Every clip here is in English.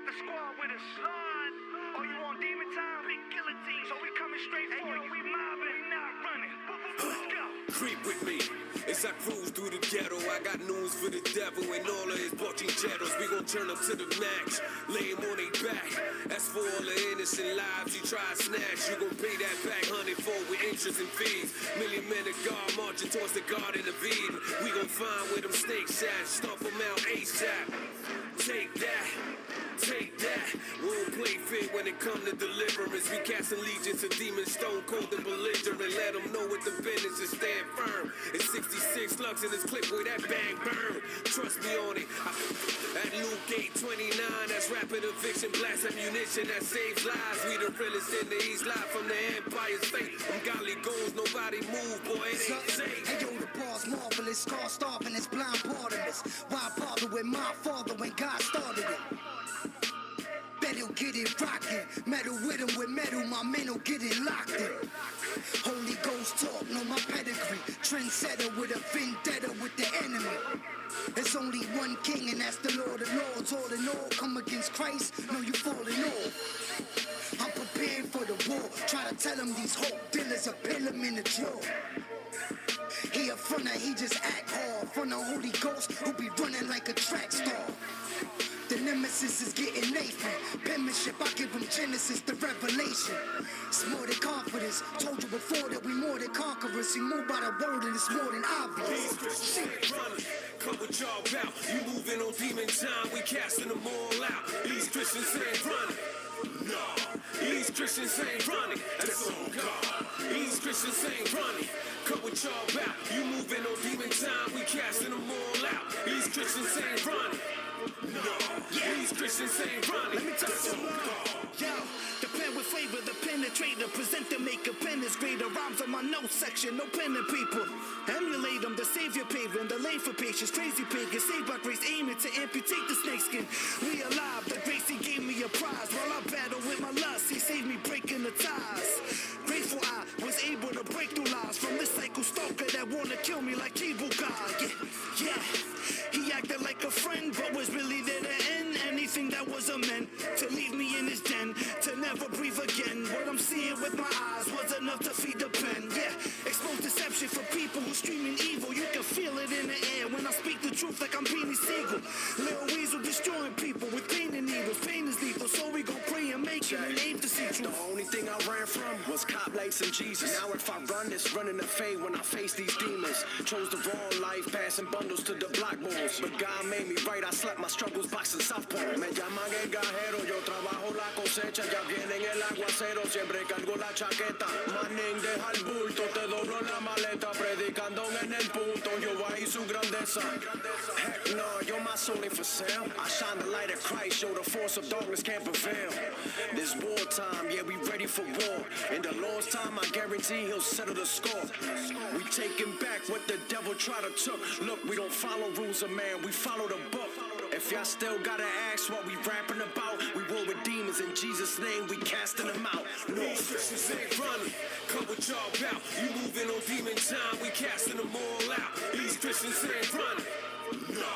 got the squad with us. Lord, oh, you want demon time? Big guillotine. So we coming straight for you. We mobbing, we not running. Let's go. Creep with me as I cruise through the ghetto. I got news for the devil and all of his bochincheros. We gon' turn up to the max, lay him on their back. That's for all the innocent lives you try to snatch. You gon' pay that back 100-fold with interest and fees. Million men of God marching towards the Garden of Eden. We gon' find where them snakes at, stomp them out ASAP. Take that. Take that. We don't play fair when it come to deliverance. We casting legions of demons, stone cold and belligerent. Let them know what the business is, stand firm. It's 66 slugs in this clip, boy, that bang burn. Trust me on it. At Luke 8:29, that's rapid eviction, blast ammunition that saves lives. We the realest in the East, live from the Empire State. Them godly goals, nobody move, boy, it ain't safe. Hey yo, the bar's marvelous, scar starving, it's blind Bartimaeus. Why bother with my father when God started it? Better get it rockin', metal with him with metal, my men'll get it locked in. Holy Ghost talk, know my pedigree, trendsetter with a vendetta with the enemy. There's only one king and that's the Lord of Lords. All in all, come against Christ, know you falling off. I'm preparing for the war, try to tell him these hope dealers will pill him in the jaw. He a fronter, he just act hard, from the Holy Ghost who be running like a track star. The nemesis is getting Nathan. Penmanship, I give him Genesis, the revelation. It's more than confidence. Told you before that we more than conquerors. We move by the word and it's more than obvious. These Christians ain't running. Come with y'all bout. You moving on demon time, we casting them all out. These Christians ain't running. No, these Christians ain't running. That's on God. These Christians ain't running. Come with y'all bout. You moving on demon time, we casting them all out. These Christians ain't running. No, these Christians ain't running. Let me tell you something. Yo, the pen with flavor, the penetrator, present the maker, pen is greater. Rhymes on my notes section, no pen and people. Emulate them, the savior paving, the lane for patience. Crazy pagan, saved by grace, aiming to amputate the snakeskin. We alive, the grace he gave me a prize. While I battle with my lust, he saved me breaking the ties. Grateful I was able to break through lies from this psycho stalker that wanna kill me like Cable Guy. Yeah. He acted like a friend, but was really there to end anything that was a man. To leave me in his den, to never breathe again. What I'm seeing with my eyes was enough to feed the pen. Yeah, expose deception for people who screaming evil. You can feel it in the air when I speak the truth like I'm Beanie Siegel. Lil Weasel destroying people with pain and needles. Pain is lethal, so we gon' pray and make it and aim to see truth. The only thing I ran from was cop lights and Jesus. Now if I run, it's running the fade when I face these demons. Chose the wrong life, passing bundles to the block balls. But God made me right, I slept my struggles boxing softball. Me llaman el gajero, yo trabajo la cosecha. Ya viene el aguacero, siempre cargo la chaqueta. Manning deja el bulto, te doblo la maleta. Predicando en el punto, yo ahí su grandeza. Heck no, yo my soul ain't for sale. I shine the light of Christ, show the force of darkness can't prevail. This wartime, yeah, we ready for war. In the Lord's time, I guarantee he'll settle the score. We taking back what the devil tried to took. Look, we don't follow rules of man, we follow the book. If y'all still gotta ask what we rapping about, we war with demons in Jesus' name, we casting them out. No, these Christians ain't running. Come with y'all bout. You moving on demon time, we casting them all out. These Christians ain't running. No,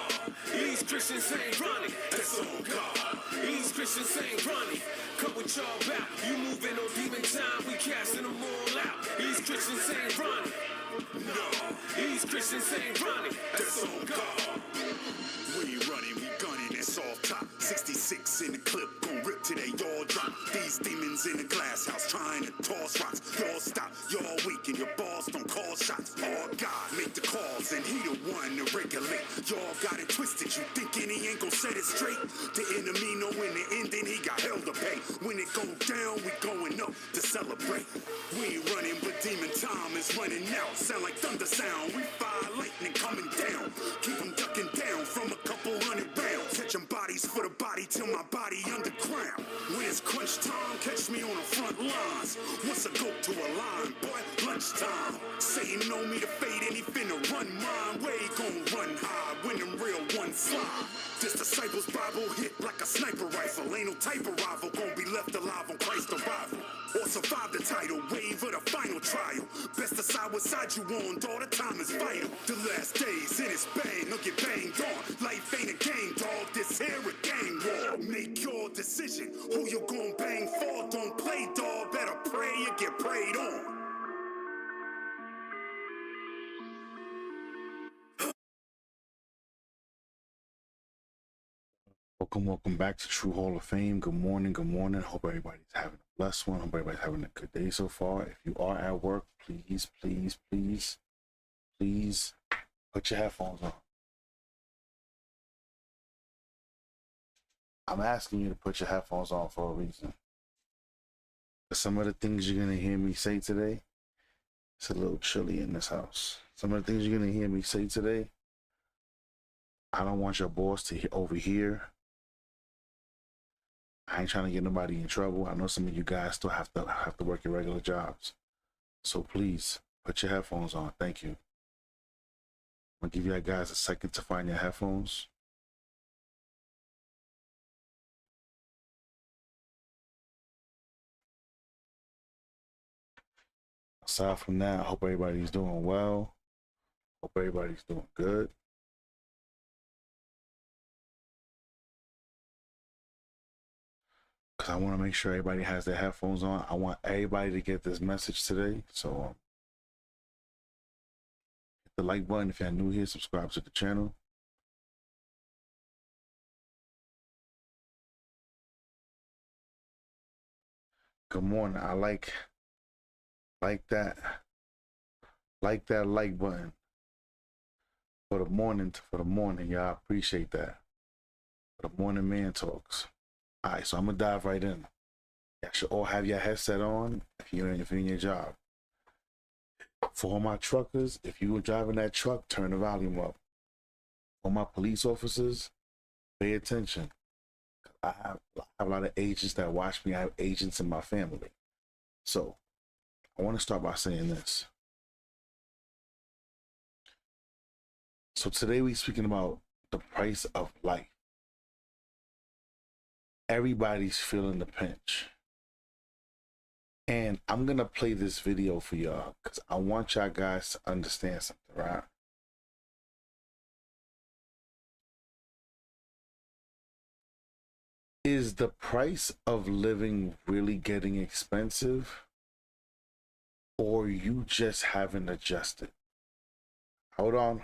these Christians ain't running. That's on God. These Christians ain't running. Come with y'all bout. You moving on demon time, we casting them all out. These Christians ain't running. No, these Christians ain't running. That's on God. We ain't running, we gunning, it's off top. 66 in the clip, gon' rip till they all drop. These demons in the glass house trying to toss rocks. Y'all stop, y'all weak and your balls don't call shots. All God make the calls and he the one to regulate. Y'all got it twisted, you thinking he ain't gon' set it straight. The enemy know in the ending he got hell to pay. When it go down, we going up to celebrate. We ain't running, but demon time is running out. Sound like thunder sound, we fire lightning coming down. Keep them ducking down from a couple hundred rounds. Catching bodies for the body till my body underground. When it's crunch time, catch me on the front lines. Once I go to a line, boy, lunchtime. Saying no know me to fade and he finna run mine way, gon' run high when them real ones fly. This disciples Bible hit like a sniper rifle. Ain't no type of rival gon' be left alive on Christ's arrival. Or survive the tidal wave of the final trial. Best decide what side you on, all the time is vital. The last days in its bang, or get banged on. Life ain't a game, dog, this here a gang war. Make your decision, who you gon' bang for. Don't play, dog, better pray or get prayed on. Welcome back to True Hall of Fame. Good morning. Hope everybody's having a blessed one. Hope everybody's having a good day so far. If you are at work, please put your headphones on. I'm asking you to put your headphones on for a reason. Some of the things you're going to hear me say today, it's a little chilly in this house. Some of the things you're going to hear me say today, I don't want your boss to overhear. I ain't trying to get nobody in trouble. I know some of you guys still have to work your regular jobs. So please put your headphones on. Thank you. I'm going to give you guys a second to find your headphones. Aside from that, I hope everybody's doing well. Hope everybody's doing good. Because I want to make sure everybody has their headphones on. I want everybody to get this message today. So hit the like button if you're new here. Subscribe to the channel. Good morning. I like that like button for the morning. Y'all appreciate that. For the morning man talks. All right, so I'm gonna dive right in. You should all have your headset on if you're in your job. For all my truckers, if you were driving that truck, turn the volume up. For my police officers, pay attention. I have a lot of agents that watch me. I have agents in my family. So I want to start by saying this. So today we're speaking about the price of life. Everybody's feeling the pinch. And I'm going to play this video for y'all because I want y'all guys to understand something, right? Is the price of living really getting expensive? Or you just haven't adjusted? Hold on.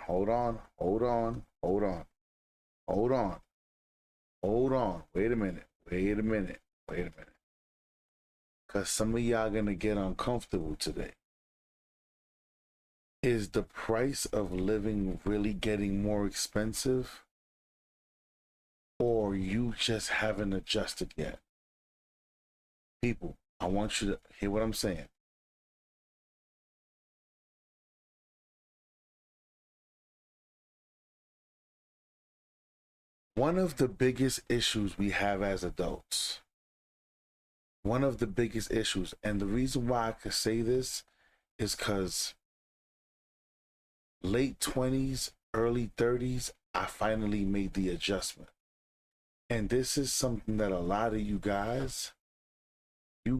Wait a minute. Because some of y'all gonna get uncomfortable today. Is the price of living really getting more expensive? Or you just haven't adjusted yet? People, I want you to hear what I'm saying. One of the biggest issues we have as adults, and the reason why I could say this is because late 20s, early 30s, I finally made the adjustment. And this is something that a lot of you guys, a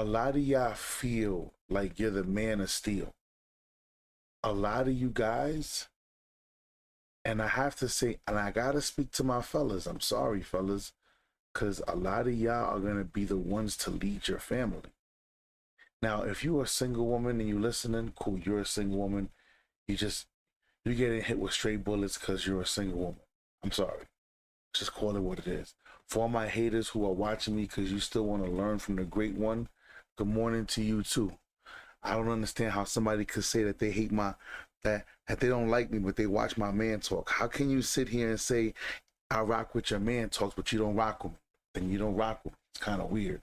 lot of y'all feel like you're the man of steel. A lot of you guys, and I have to say, and I gotta speak to my fellas. I'm sorry, fellas, because a lot of y'all are gonna be the ones to lead your family. Now, if you're a single woman and you're listening, cool, you're a single woman. You're getting hit with straight bullets because you're a single woman. I'm sorry. Just call it what it is. For all my haters who are watching me because you still want to learn from the great one, good morning to you too. I don't understand how somebody could say that they hate that they don't like me, but they watch my man talk. How can you sit here and say, I rock with your man talks, but you don't rock with me? Then you don't rock with me. It's kind of weird.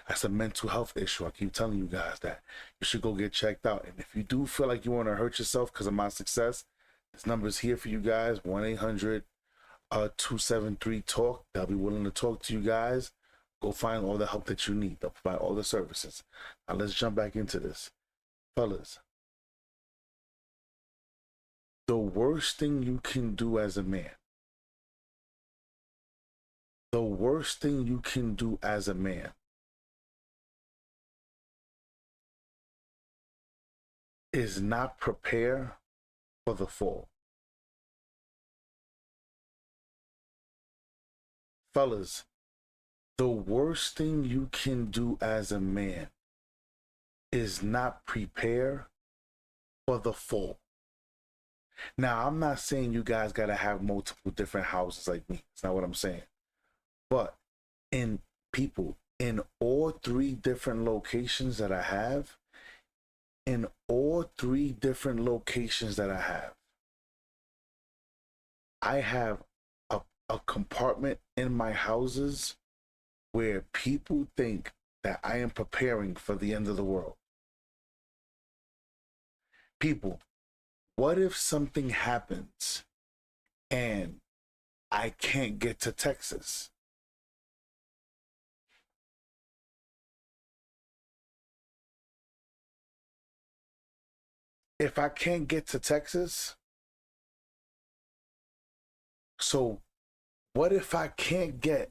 That's a mental health issue. I keep telling you guys that. You should go get checked out. And if you do feel like you want to hurt yourself because of my success, this number is here for you guys, 1-800-273-TALK. They'll be willing to talk to you guys. Go find all the help that you need. They'll provide all the services. Now let's jump back into this. Fellas, the worst thing you can do as a man, the worst thing you can do as a man is not prepare for the fall. Fellas, the worst thing you can do as a man is not prepare for the fall. Now, I'm not saying you guys got to have multiple different houses like me. It's not what I'm saying. But in all three different locations that I have, I have a compartment in my houses where people think that I am preparing for the end of the world. People, what if something happens and I can't get to Texas? If I can't get to Texas, so what if I can't get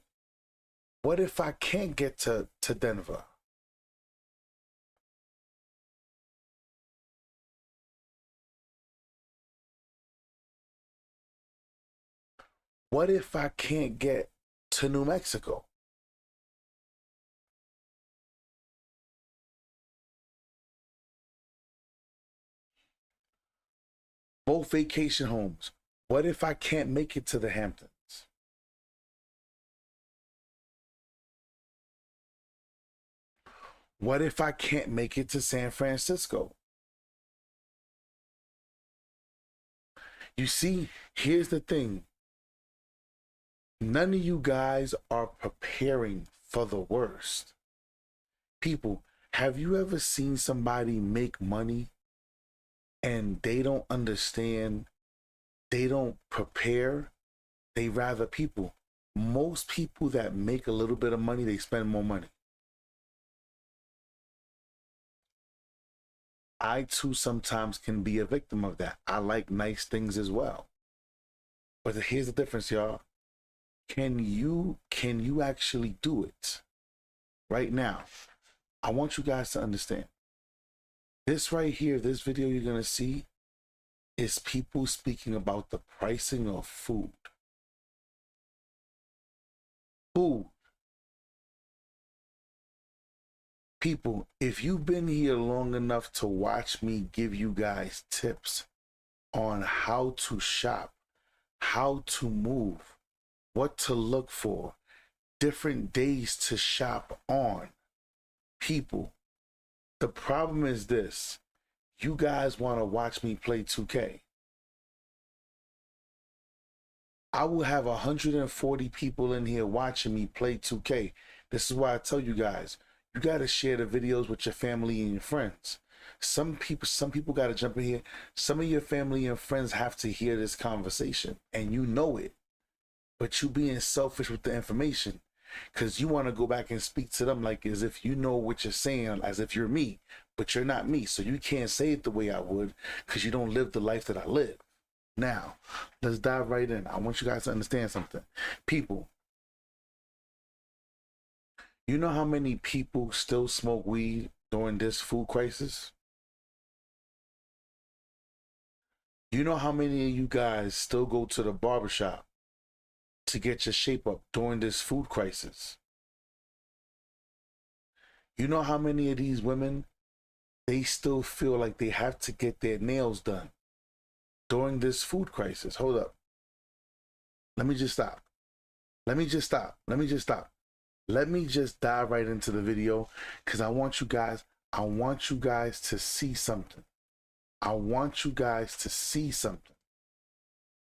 to Denver? What if I can't get to New Mexico? Both vacation homes. What if I can't make it to the Hamptons? What if I can't make it to San Francisco? You see, here's the thing. None of you guys are preparing for the worst. People, have you ever seen somebody make money and they don't understand, they don't prepare? They rather most people that make a little bit of money, they spend more money. I too sometimes can be a victim of that. I like nice things as well. But here's the difference, y'all. Can you actually do it? Right now, I want you guys to understand. This right here, this video you're going to see is people speaking about the pricing of food. Food. People, if you've been here long enough to watch me give you guys tips on how to shop, how to move, what to look for, different days to shop on, people, the problem is this. You guys want to watch me play 2K. I will have 140 people in here watching me play 2K. This is why I tell you guys, you got to share the videos with your family and your friends. Some people got to jump in here. Some of your family and friends have to hear this conversation, and you know it. But you being selfish with the information, because you want to go back and speak to them like as if you know what you're saying, as if you're me, but you're not me. So you can't say it the way I would because you don't live the life that I live. Now, let's dive right in. I want you guys to understand something. People, you know how many people still smoke weed during this food crisis? You know how many of you guys still go to the barbershop to get your shape up during this food crisis? You know how many of these women, they still feel like they have to get their nails done during this food crisis? Hold up. Let me just stop. Let me just dive right into the video because I want you guys to see something. I want you guys to see something.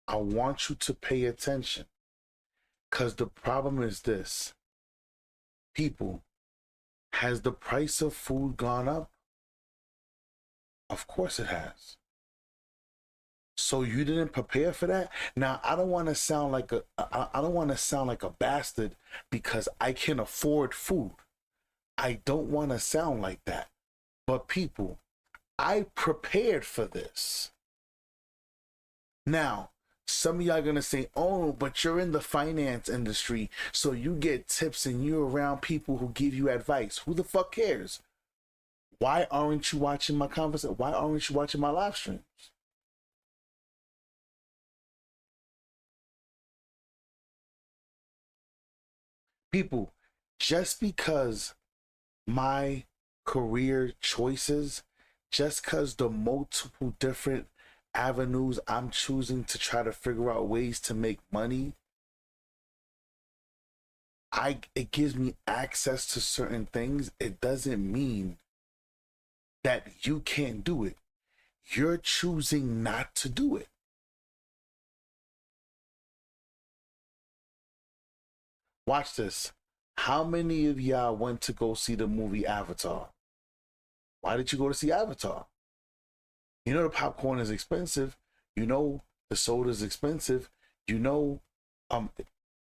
I want you to pay attention. Because the problem is this. People, has the price of food gone up? Of course it has. So you didn't prepare for that? Now, I don't want to sound like a bastard because I can afford food. I don't want to sound like that. But people, I prepared for this. Now, some of y'all gonna say, oh, but you're in the finance industry, so you get tips and you're around people who give you advice. Who the fuck cares? Why aren't you watching my conversation? Why aren't you watching my live streams? People, just because my career choices, just because the multiple different avenues I'm choosing to try to figure out ways to make money, it gives me access to certain things. It doesn't mean that you can't do it. You're choosing not to do it. Watch this. How many of y'all went to go see the movie Avatar? Why did you go to see Avatar? You know the popcorn is expensive. You know the soda is expensive. You know,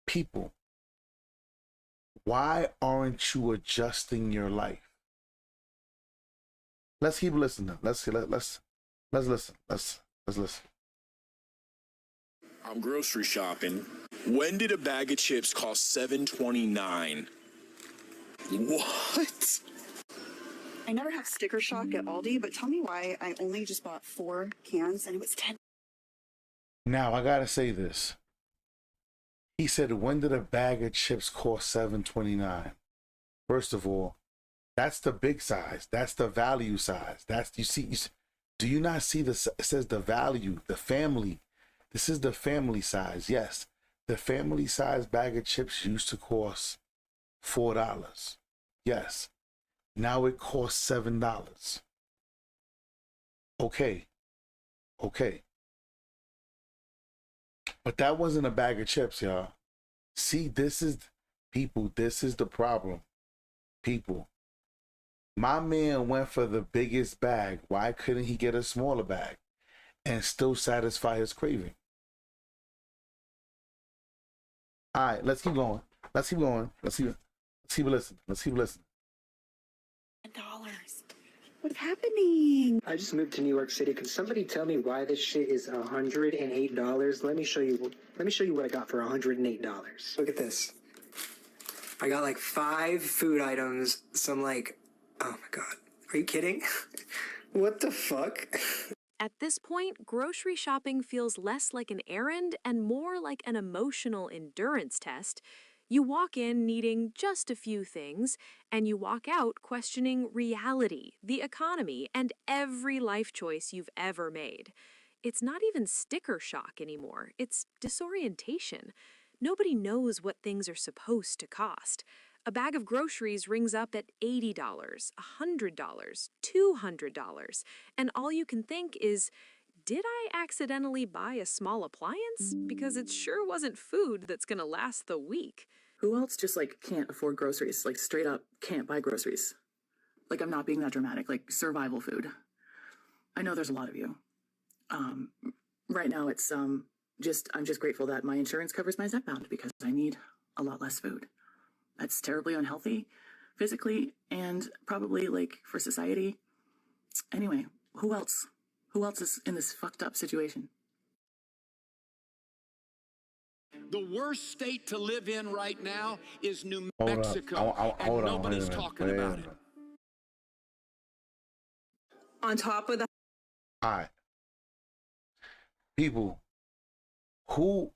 people. Why aren't you adjusting your life? Let's keep listening. Let's listen. Let's listen. I'm grocery shopping. When did a bag of chips cost $7.29? What? I never have sticker shock at Aldi, but tell me why I only just bought 4 cans and it was 10. Now I gotta say this. He said, when did a bag of chips cost $7.29? First of all, that's the big size. That's the value size. You see, do you not see this? It says the value, the family. This is the family size. Yes, the family size bag of chips used to cost $4. Yes, now it costs $7. Okay. But that wasn't a bag of chips, y'all. See, this is the problem. People, my man went for the biggest bag. Why couldn't he get a smaller bag and still satisfy his craving? All right, let's keep going. Let's keep listening. $10. What's happening? I just moved to New York City. Can somebody tell me why this shit is $108? Let me show you what I got for $108. Look at this. I got like 5 food items. Some like, oh my God. Are you kidding? What the fuck? At this point, grocery shopping feels less like an errand and more like an emotional endurance test. You walk in needing just a few things, and you walk out questioning reality, the economy, and every life choice you've ever made. It's not even sticker shock anymore. It's disorientation. Nobody knows what things are supposed to cost. A bag of groceries rings up at $80, $100, $200, and all you can think is, did I accidentally buy a small appliance? Because it sure wasn't food that's gonna last the week. Who else just can't afford groceries? Straight up can't buy groceries. I'm not being that dramatic, survival food. I know there's a lot of you. Right now it's I'm just grateful that my insurance covers my Zepbound because I need a lot less food. That's terribly unhealthy physically and probably for society. Anyway, who else? Who else is in this fucked up situation? The worst state to live in right now is New Hold Mexico, up. and nobody's talking about it. On top of the... All right. People, who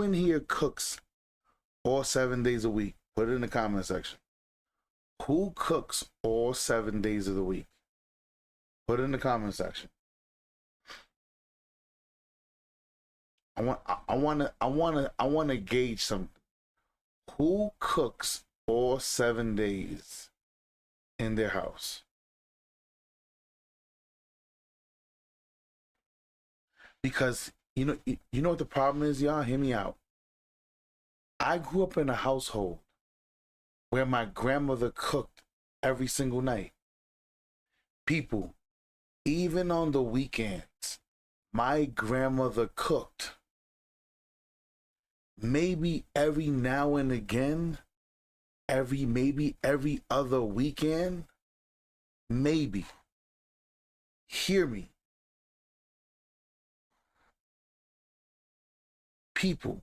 in here cooks all 7 days a week? Put it in the comment section. Who cooks all 7 days of the week? Put it in the comment section. I want to gauge something. Who cooks all 7 days in their house? Because you know what the problem is, y'all? Hear me out. I grew up in a household where my grandmother cooked every single night. People, even on the weekends, my grandmother cooked. Maybe every now and again, maybe every other weekend, maybe. Hear me. People,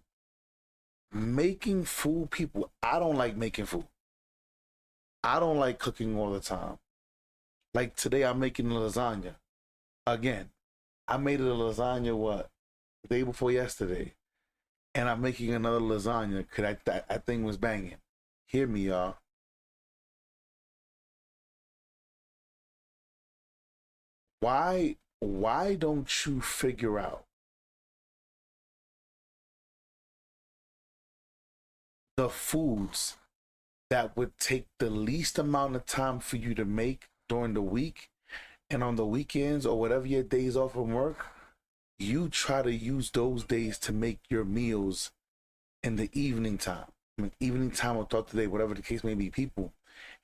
making food, people, I don't like making food. I don't like cooking all the time. Like today, I'm making lasagna. Again, I made a lasagna, the day before yesterday. And I'm making another lasagna because that thing was banging. Hear me, y'all. Why don't you figure out the foods that would take the least amount of time for you to make during the week, and on the weekends or whatever your days off from work, you try to use those days to make your meals in the evening time. Evening time or throughout the day, whatever the case may be, people.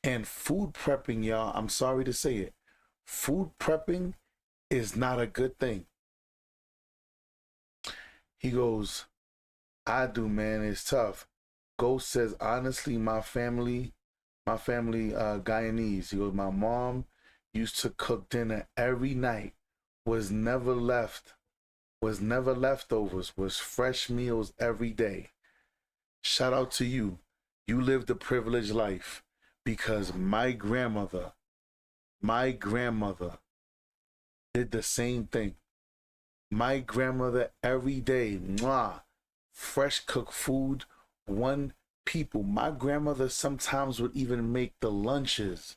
And food prepping, y'all, I'm sorry to say it, food prepping is not a good thing. He goes, I do, man, it's tough. Ghost says, honestly, my family, Guyanese. He goes, my mom used to cook dinner every night, was never leftovers, was fresh meals every day. Shout out to you. You lived a privileged life, because my grandmother did the same thing. My grandmother every day, fresh cooked food. My grandmother sometimes would even make the lunches.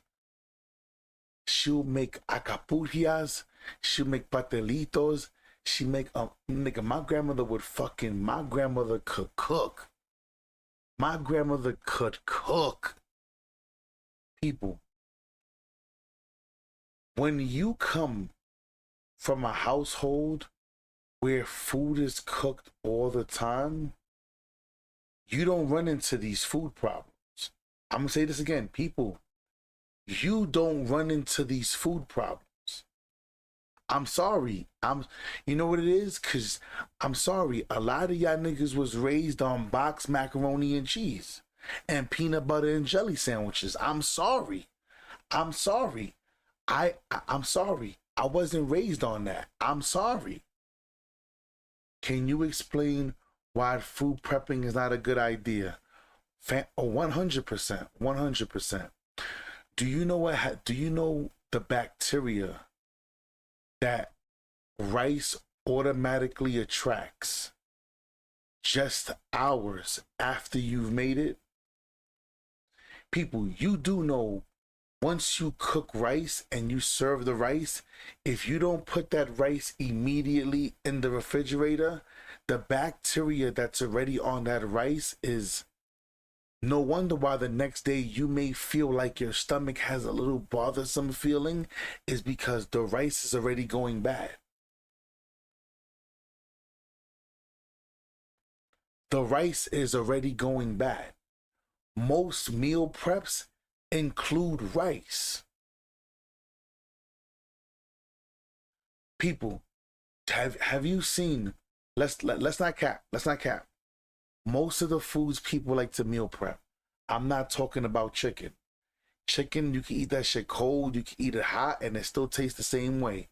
She'll make acapulcias. She'll make pastelitos. She make my grandmother could cook. My grandmother could cook. People, when you come from a household where food is cooked all the time, you don't run into these food problems. I'm gonna say this again, people. You don't run into these food problems. I'm sorry. You know what it is? Because I'm sorry. A lot of y'all niggas was raised on boxed macaroni and cheese and peanut butter and jelly sandwiches. I'm sorry. I'm sorry. I'm sorry. I wasn't raised on that. I'm sorry. Can you explain why food prepping is not a good idea? 100%. 100%. Do you know the bacteria that rice automatically attracts just hours after you've made it? People, you do know, once you cook rice and you serve the rice, if you don't put that rice immediately in the refrigerator, the bacteria that's already on that rice is no wonder why the next day you may feel like your stomach has a little bothersome feeling, is because the rice is already going bad. The rice is already going bad. Most meal preps include rice. People, have you seen, let's not cap. Most of the foods people like to meal prep, I'm not talking about chicken. Chicken, you can eat that shit cold, you can eat it hot, and it still tastes the same way.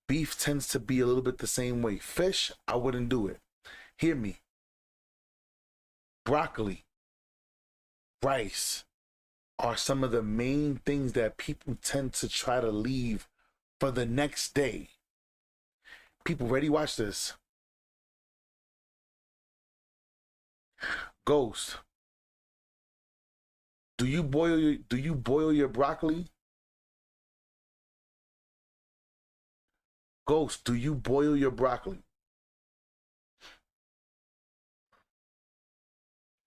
Beef tends to be a little bit the same way. Fish, I wouldn't do it. Hear me. Broccoli, rice are some of the main things that people tend to try to leave for the next day. People, ready? Watch this. Ghost, do you boil your broccoli? Ghost, do you boil your broccoli?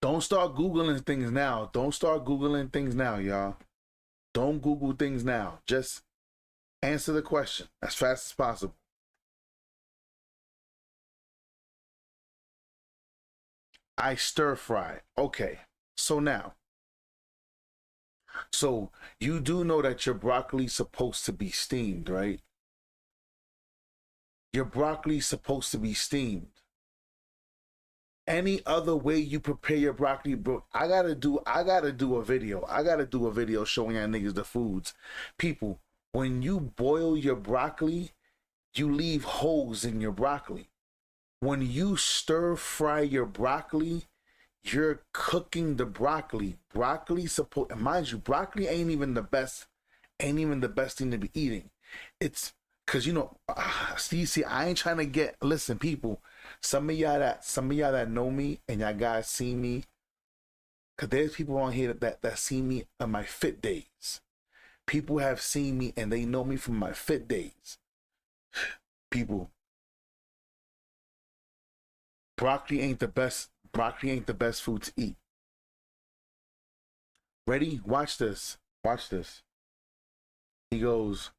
Don't start Googling things now. Don't start Googling things now, y'all. Don't Google things now. Just answer the question as fast as possible. I stir fry. Okay, so now. So you do know that your broccoli's supposed to be steamed, right? Your broccoli's supposed to be steamed. Any other way you prepare your broccoli, bro, I gotta do a video. I gotta do a video showing y'all niggas the foods. People, when you boil your broccoli, you leave holes in your broccoli. When you stir fry your broccoli, you're cooking the broccoli. Broccoli support, mind you, broccoli ain't even the best thing to be eating. It's because, you know, see, I ain't trying to get, listen, people, some of y'all that know me and y'all guys see me, because there's people on here that see me on my fit days. People have seen me and they know me from my fit days. People, broccoli ain't the best food to eat. Ready? Watch this. Watch this. He goes,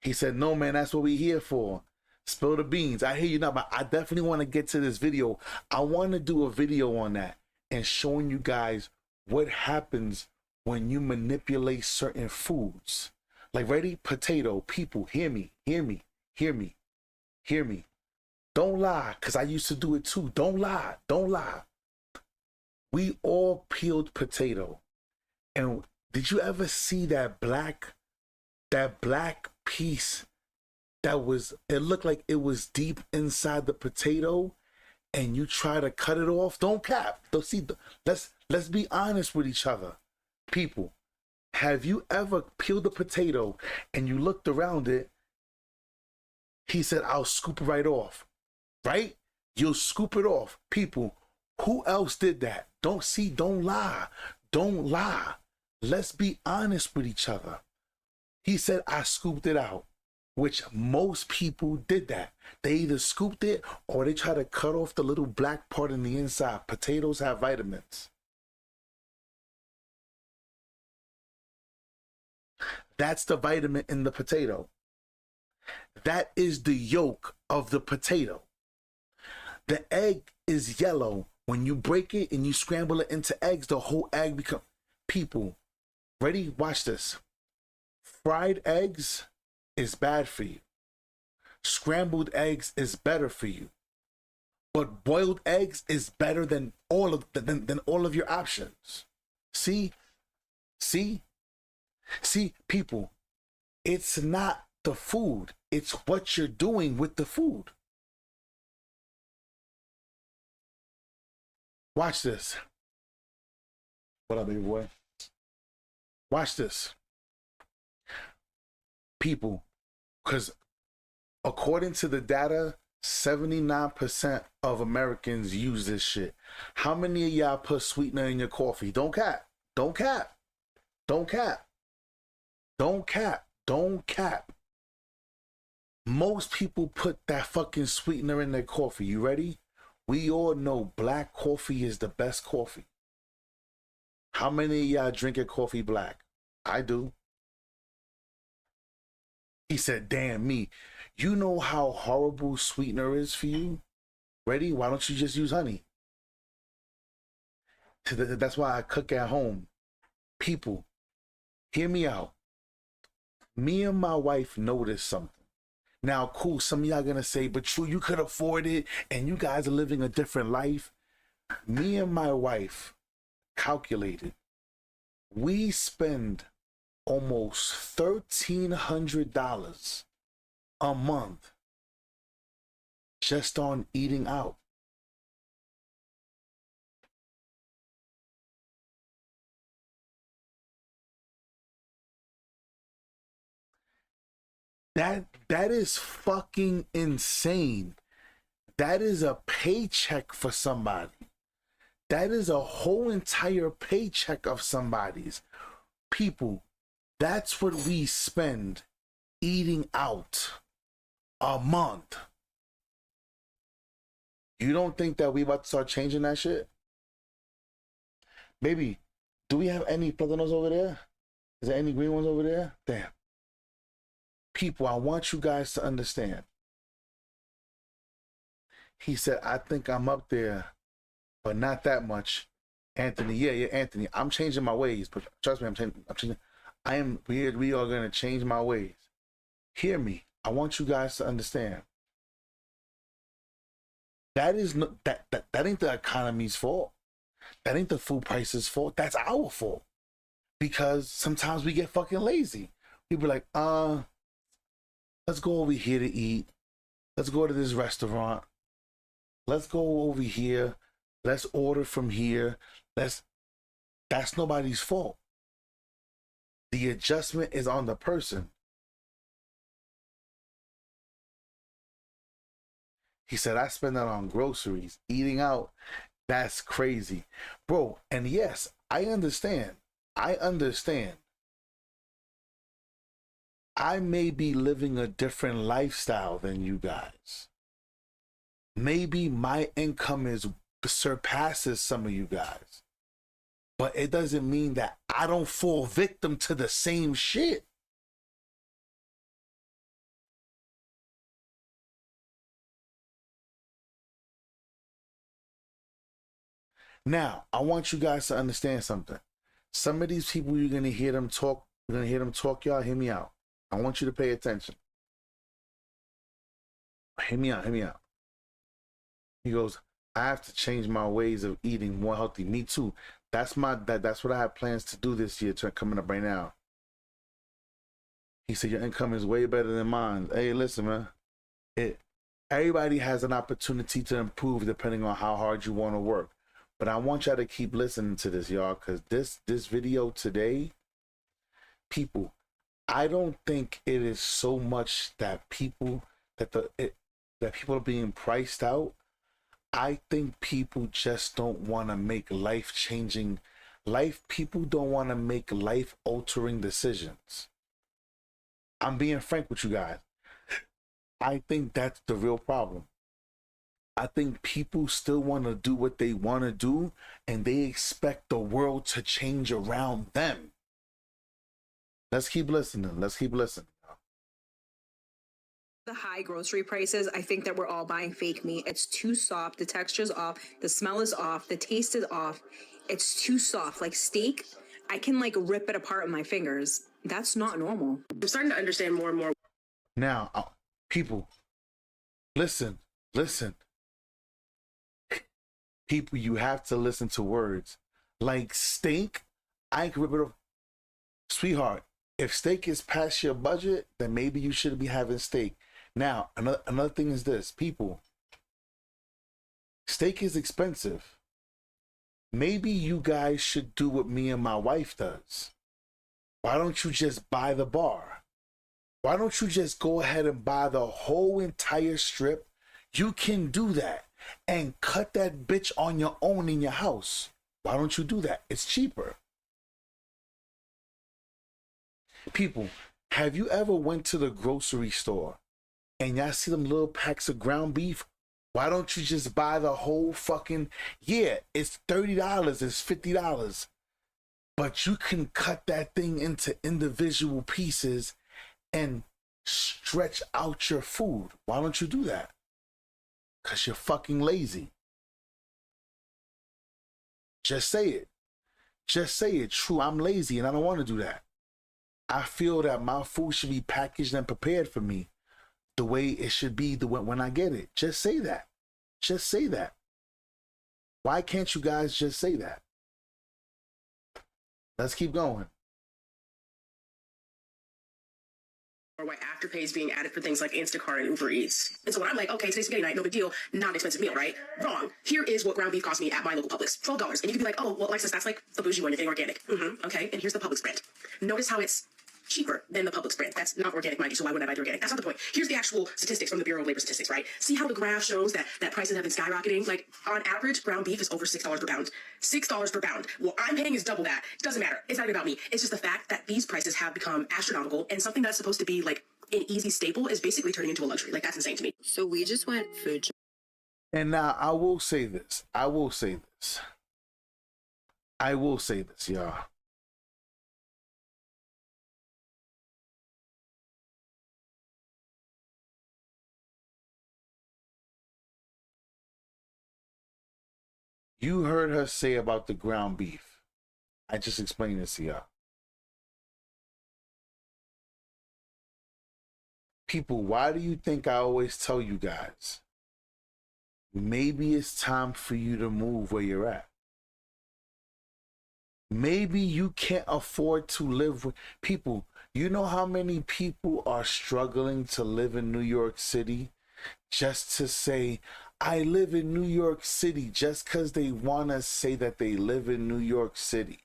he said, no, man, that's what we here for. Spill the beans. I hear you now, but I definitely want to get to this video. I want to do a video on that and showing you guys what happens when you manipulate certain foods. Like, ready? Potato. People, hear me. Don't lie, because I used to do it too. Don't lie. We all peeled potato. And did you ever see that black piece it looked like it was deep inside the potato, and you try to cut it off? Don't cap. Let's be honest with each other. People, have you ever peeled a potato and you looked around it? He said, I'll scoop it right off. Right? You'll scoop it off. People, who else did that? Don't lie. Let's be honest with each other. He said, I scooped it out, which most people did that. They either scooped it or they try to cut off the little black part in the inside. Potatoes have vitamins. That's the vitamin in the potato. That is the yolk of the potato. The egg is yellow. When you break it and you scramble it into eggs, the whole egg becomes... People, ready? Watch this. Fried eggs is bad for you. Scrambled eggs is better for you. But boiled eggs is better than all of your options. See, people, it's not the food, it's what you're doing with the food. Watch this. What up, baby boy? Watch this. People, because according to the data, 79% of Americans use this shit. How many of y'all put sweetener in your coffee? Don't cap. Most people put that fucking sweetener in their coffee. You ready? We all know black coffee is the best coffee. How many of y'all drink your coffee black? I do. He said, damn me. You know how horrible sweetener is for you? Ready? Why don't you just use honey? That's why I cook at home. People, hear me out. Me and my wife noticed something. Now, cool, some of y'all gonna say, but true, you could afford it and you guys are living a different life. Me and my wife calculated. We spend almost $1,300 a month just on eating out. That is fucking insane. That is a paycheck for somebody. That is a whole entire paycheck of somebody's. People, that's what we spend eating out a month. You don't think that we about to start changing that shit? Baby, do we have any platanos over there? Is there any green ones over there? Damn. People, I want you guys to understand. He said, I think I'm up there, but not that much. Anthony, yeah, Anthony. I'm changing my ways, but trust me, I'm changing. We are gonna change my ways. Hear me. I want you guys to understand. That is not that ain't the economy's fault. That ain't the food prices fault. That's our fault. because sometimes we get fucking lazy. We be like, let's go over here to eat. Let's go to this restaurant. Let's go over here. Let's order from here. That's nobody's fault. The adjustment is on the person. He said, I spend that on groceries, eating out. That's crazy. Bro, and yes, I understand. I may be living a different lifestyle than you guys. Maybe my income surpasses some of you guys. But it doesn't mean that I don't fall victim to the same shit. Now, I want you guys to understand something. Some of these people, you're going to hear them talk. Y'all. Hear me out. I want you to pay attention. Hear me out. He goes, I have to change my ways of eating more healthy. Me too. That's what I have plans to do this year, coming up right now. He said, your income is way better than mine. Hey, listen, man. Everybody has an opportunity to improve depending on how hard you want to work. But I want y'all to keep listening to this, y'all, because this video today, people, I don't think it is so much that people are being priced out. I think people just don't want to make people don't want to make life-altering decisions. I'm being frank with you guys. I think that's the real problem. I think people still want to do what they want to do, and they expect the world to change around them. Let's keep listening. The high grocery prices, I think that we're all buying fake meat. It's too soft. The texture's off. The smell is off. The taste is off. It's too soft. Like steak, I can like rip it apart with my fingers. That's not normal. I'm starting to understand more and more. Now, people, listen. People, you have to listen to words. Like steak, I can rip it off. Sweetheart, if steak is past your budget, then maybe you shouldn't be having steak. Now, another thing is this, people. Steak is expensive. Maybe you guys should do what me and my wife does. Why don't you just buy the bar? Why don't you just go ahead and buy the whole entire strip? You can do that and cut that bitch on your own in your house. Why don't you do that? It's cheaper. People, have you ever went to the grocery store and y'all see them little packs of ground beef? Why don't you just buy the whole fucking, yeah, it's $30, it's $50, but you can cut that thing into individual pieces and stretch out your food. Why don't you do that? Because you're fucking lazy. Just say it. Just say it. True, I'm lazy and I don't want to do that. I feel that my food should be packaged and prepared for me the way it should be when I get it. Just say that. Just say that. Why can't you guys just say that? Let's keep going. Or why Afterpay is being added for things like Instacart and Uber Eats. And so when I'm like, okay, today's spaghetti night, no big deal, not an expensive meal, right? Wrong. Here is what ground beef cost me at my local Publix, $12. And you can be like, oh, well, Alexis, that's like the bougie one, you're getting organic. Okay, and here's the Publix brand. Notice how it's cheaper than the Publix brand. That's not organic, mind you, so why wouldn't I buy the organic? That's not the point. Here's the actual statistics from the Bureau of Labor Statistics, right? See how the graph shows that prices have been skyrocketing? Like, on average, ground beef is over $6 per pound. $6 per pound. What I'm paying is double that. Doesn't matter. It's not even about me. It's just the fact that these prices have become astronomical, and something that's supposed to be, like, an easy staple is basically turning into a luxury. Like, that's insane to me. So we just went food. And now, I will say this, y'all. You heard her say about the ground beef. I just explained this to y'all. People, why do you think I always tell you guys? Maybe it's time for you to move where you're at. Maybe you can't afford to live with people. You know how many people are struggling to live in New York City just to say, I live in New York City, just because they want to say that they live in New York City.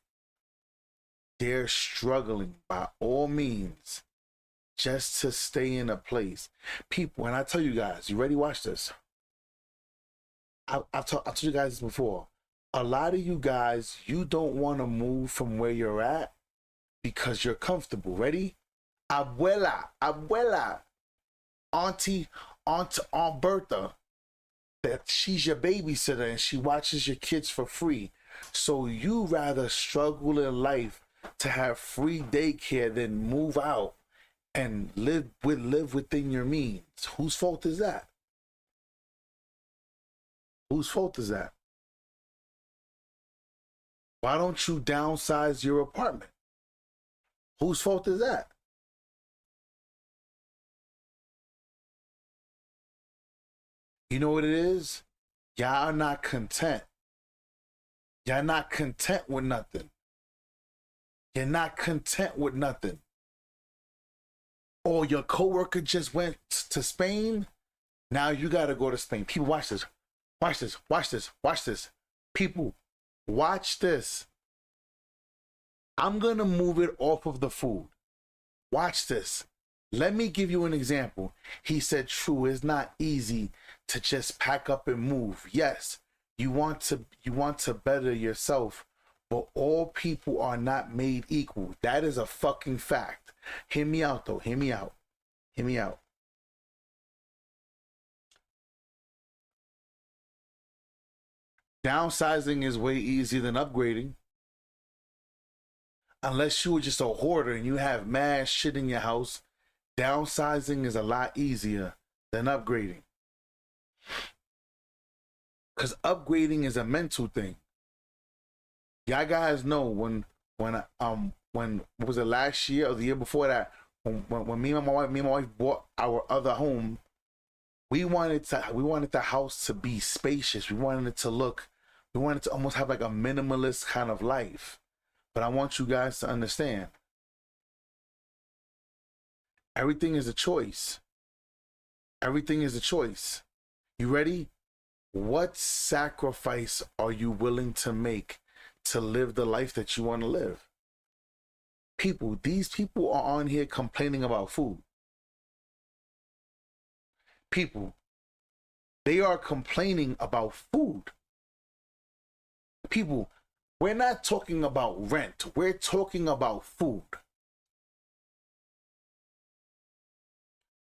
They're struggling by all means just to stay in a place. People, and I tell you guys, you ready? Watch this. I've told you guys this before. A lot of you guys, you don't want to move from where you're at because you're comfortable. Ready? Abuela, Aunt Bertha, that she's your babysitter and she watches your kids for free. So you rather struggle in life to have free daycare than move out and live within your means. Whose fault is that? Whose fault is that? Why don't you downsize your apartment? Whose fault is that? You know what it is? Y'all are not content. Y'all not content with nothing. You're not content with nothing. Or your coworker just went to Spain. Now you got to go to Spain. People, watch this. Watch this. Watch this. Watch this. People, watch this. I'm going to move it off of the food. Watch this. Let me give you an example. He said, true, it's not easy to just pack up and move. Yes, you want to better yourself, but all people are not made equal. That is a fucking fact. Hear me out though. Hear me out. Hear me out. Downsizing is way easier than upgrading. Unless you were just a hoarder and you have mad shit in your house, downsizing is a lot easier than upgrading. Because upgrading is a mental thing. Y'all guys know when was it last year or the year before that, when me and my wife bought our other home, we wanted the house to be spacious. We wanted to almost have like a minimalist kind of life. But I want you guys to understand, everything is a choice. Everything is a choice. You ready? What sacrifice are you willing to make to live the life that you want to live? People, these people are on here complaining about food. People, they are complaining about food. People, we're not talking about rent. We're talking about food.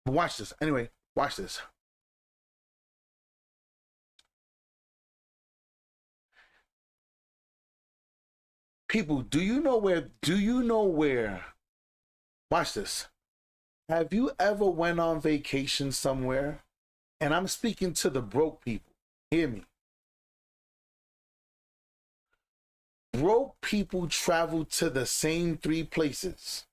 But watch this. Anyway, watch this. People, do you know where, watch this. Have you ever went on vacation somewhere? And I'm speaking to the broke people. Hear me. Broke people travel to the same 3 places.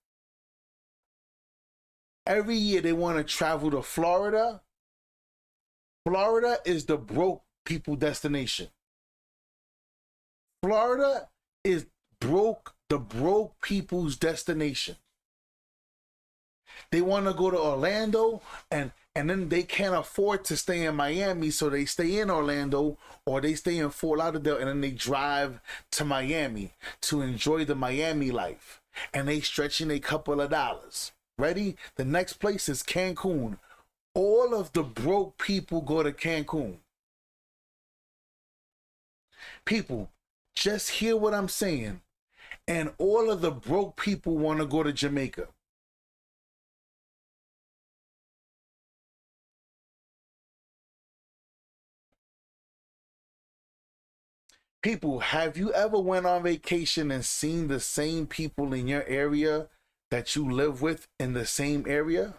Every year they want to travel to Florida. Florida is the broke people destination. Florida is the broke people's destination. They want to go to Orlando and then they can't afford to stay in Miami, so they stay in Orlando or they stay in Fort Lauderdale and then they drive to Miami to enjoy the Miami life. And they stretching a couple of dollars. Ready? The next place is Cancun. All of the broke people go to Cancun. People, just hear what I'm saying. And all of the broke people want to go to Jamaica. People, have you ever went on vacation and seen the same people in your area that you live with in the same area?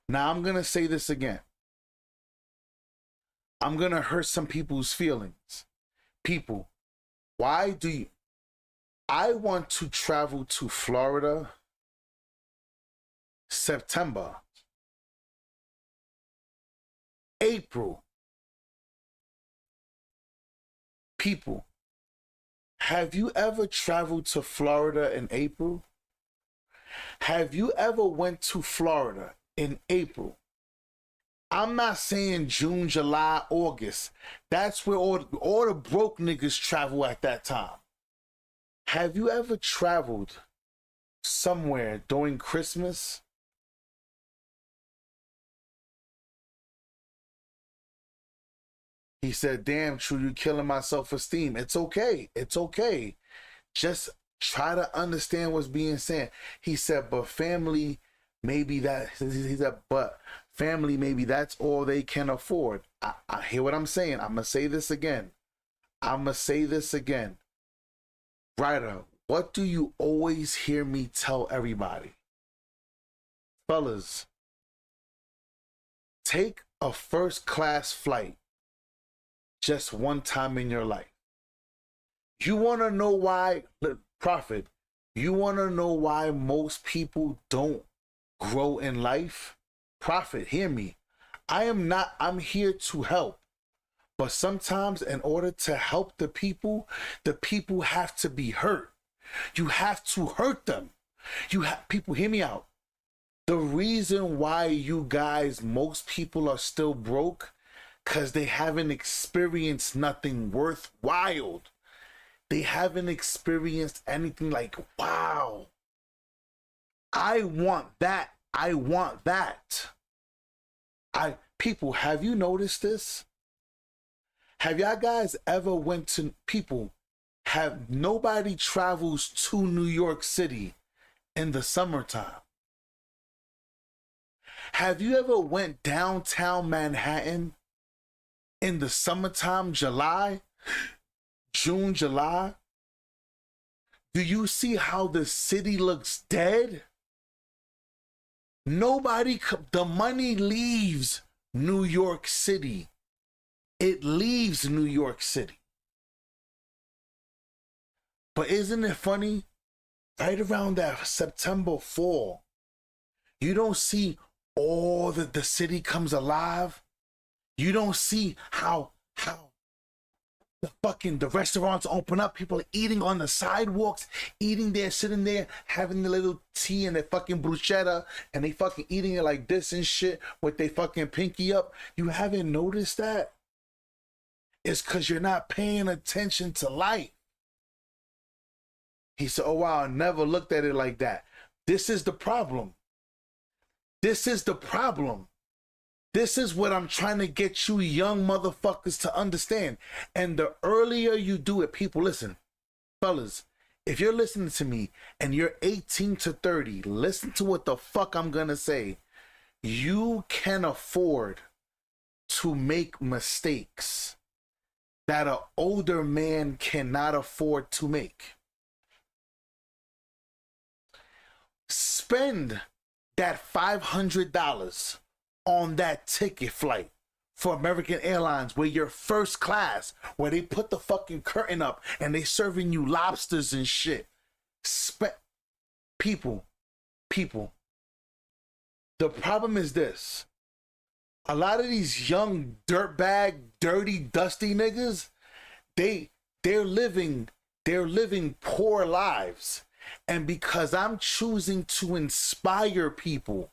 Now I'm going to say this again. I'm going to hurt some people's feelings. People, I want to travel to Florida September, April, People, have you ever traveled to Florida in April? Have you ever went to Florida in April? I'm not saying June, July, August. That's where all the broke niggas travel at that time. Have you ever traveled somewhere during Christmas? He said, damn, True, you killing my self-esteem. It's okay. It's okay. Just try to understand what's being said. He said, but family, maybe that, he said, but family, maybe that's all they can afford. I hear what I'm saying. I'm going to say this again. Ryder, what do you always hear me tell everybody? Fellas, take a first-class flight just one time in your life. You want to know why, Prophet, you want to know why most people don't grow in life? Prophet, hear me. I'm here to help. But sometimes in order to help the people have to be hurt. You have to hurt them. People, hear me out. The reason why you guys, most people are still broke, because they haven't experienced nothing worthwhile. They haven't experienced anything like, wow, I want that. I want that. People, have you noticed this? Have y'all guys ever went to, people, have nobody travels to New York City in the summertime? Have you ever went downtown Manhattan in the summertime, June, July? Do you see how the city looks dead? The money leaves New York City. It leaves New York City. But isn't it funny? Right around that September fall, you don't see all the city comes alive. You don't see how the restaurants open up. People are eating on the sidewalks, eating there, sitting there, having the little tea and their fucking bruschetta, and they fucking eating it like this and shit with their fucking pinky up. You haven't noticed that? It's because you're not paying attention to life. He said, oh wow, I never looked at it like that. This is the problem. This is the problem. This is what I'm trying to get you young motherfuckers to understand. And the earlier you do it, people, listen, fellas, if you're listening to me and you're 18 to 30, listen to what the fuck I'm gonna say. You can afford to make mistakes that an older man cannot afford to make. Spend that $500 on that ticket flight for American Airlines where you're first class, where they put the fucking curtain up and they serving you lobsters and shit. People, the problem is this. A lot of these young dirtbag, dirty, dusty niggas, they're living poor lives. And because I'm choosing to inspire people,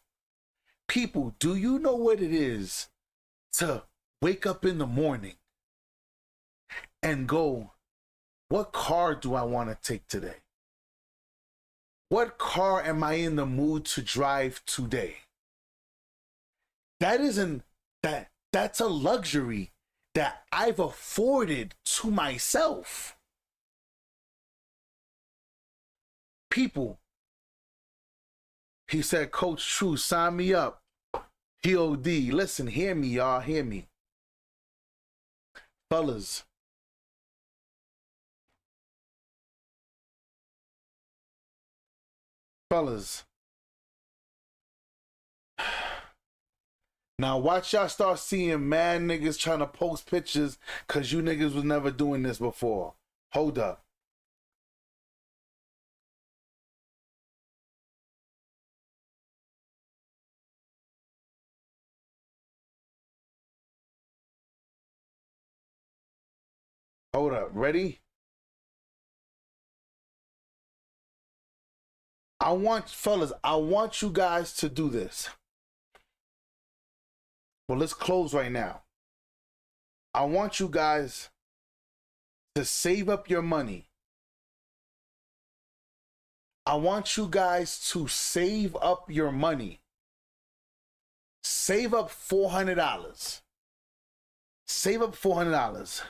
do you know what it is to wake up in the morning and go, what car do I want to take today? What car am I in the mood to drive today? That's a luxury that I've afforded to myself. People, he said, Coach True, sign me up. POD, listen, hear me, y'all, hear me. Fellas, now watch y'all start seeing mad niggas trying to post pictures because you niggas was never doing this before. Hold up. Hold up. Ready? Fellas, I want you guys to do this. Well, let's close right now. I want you guys to save up your money. I want you guys to save up your money. Save up $400. Save up $400.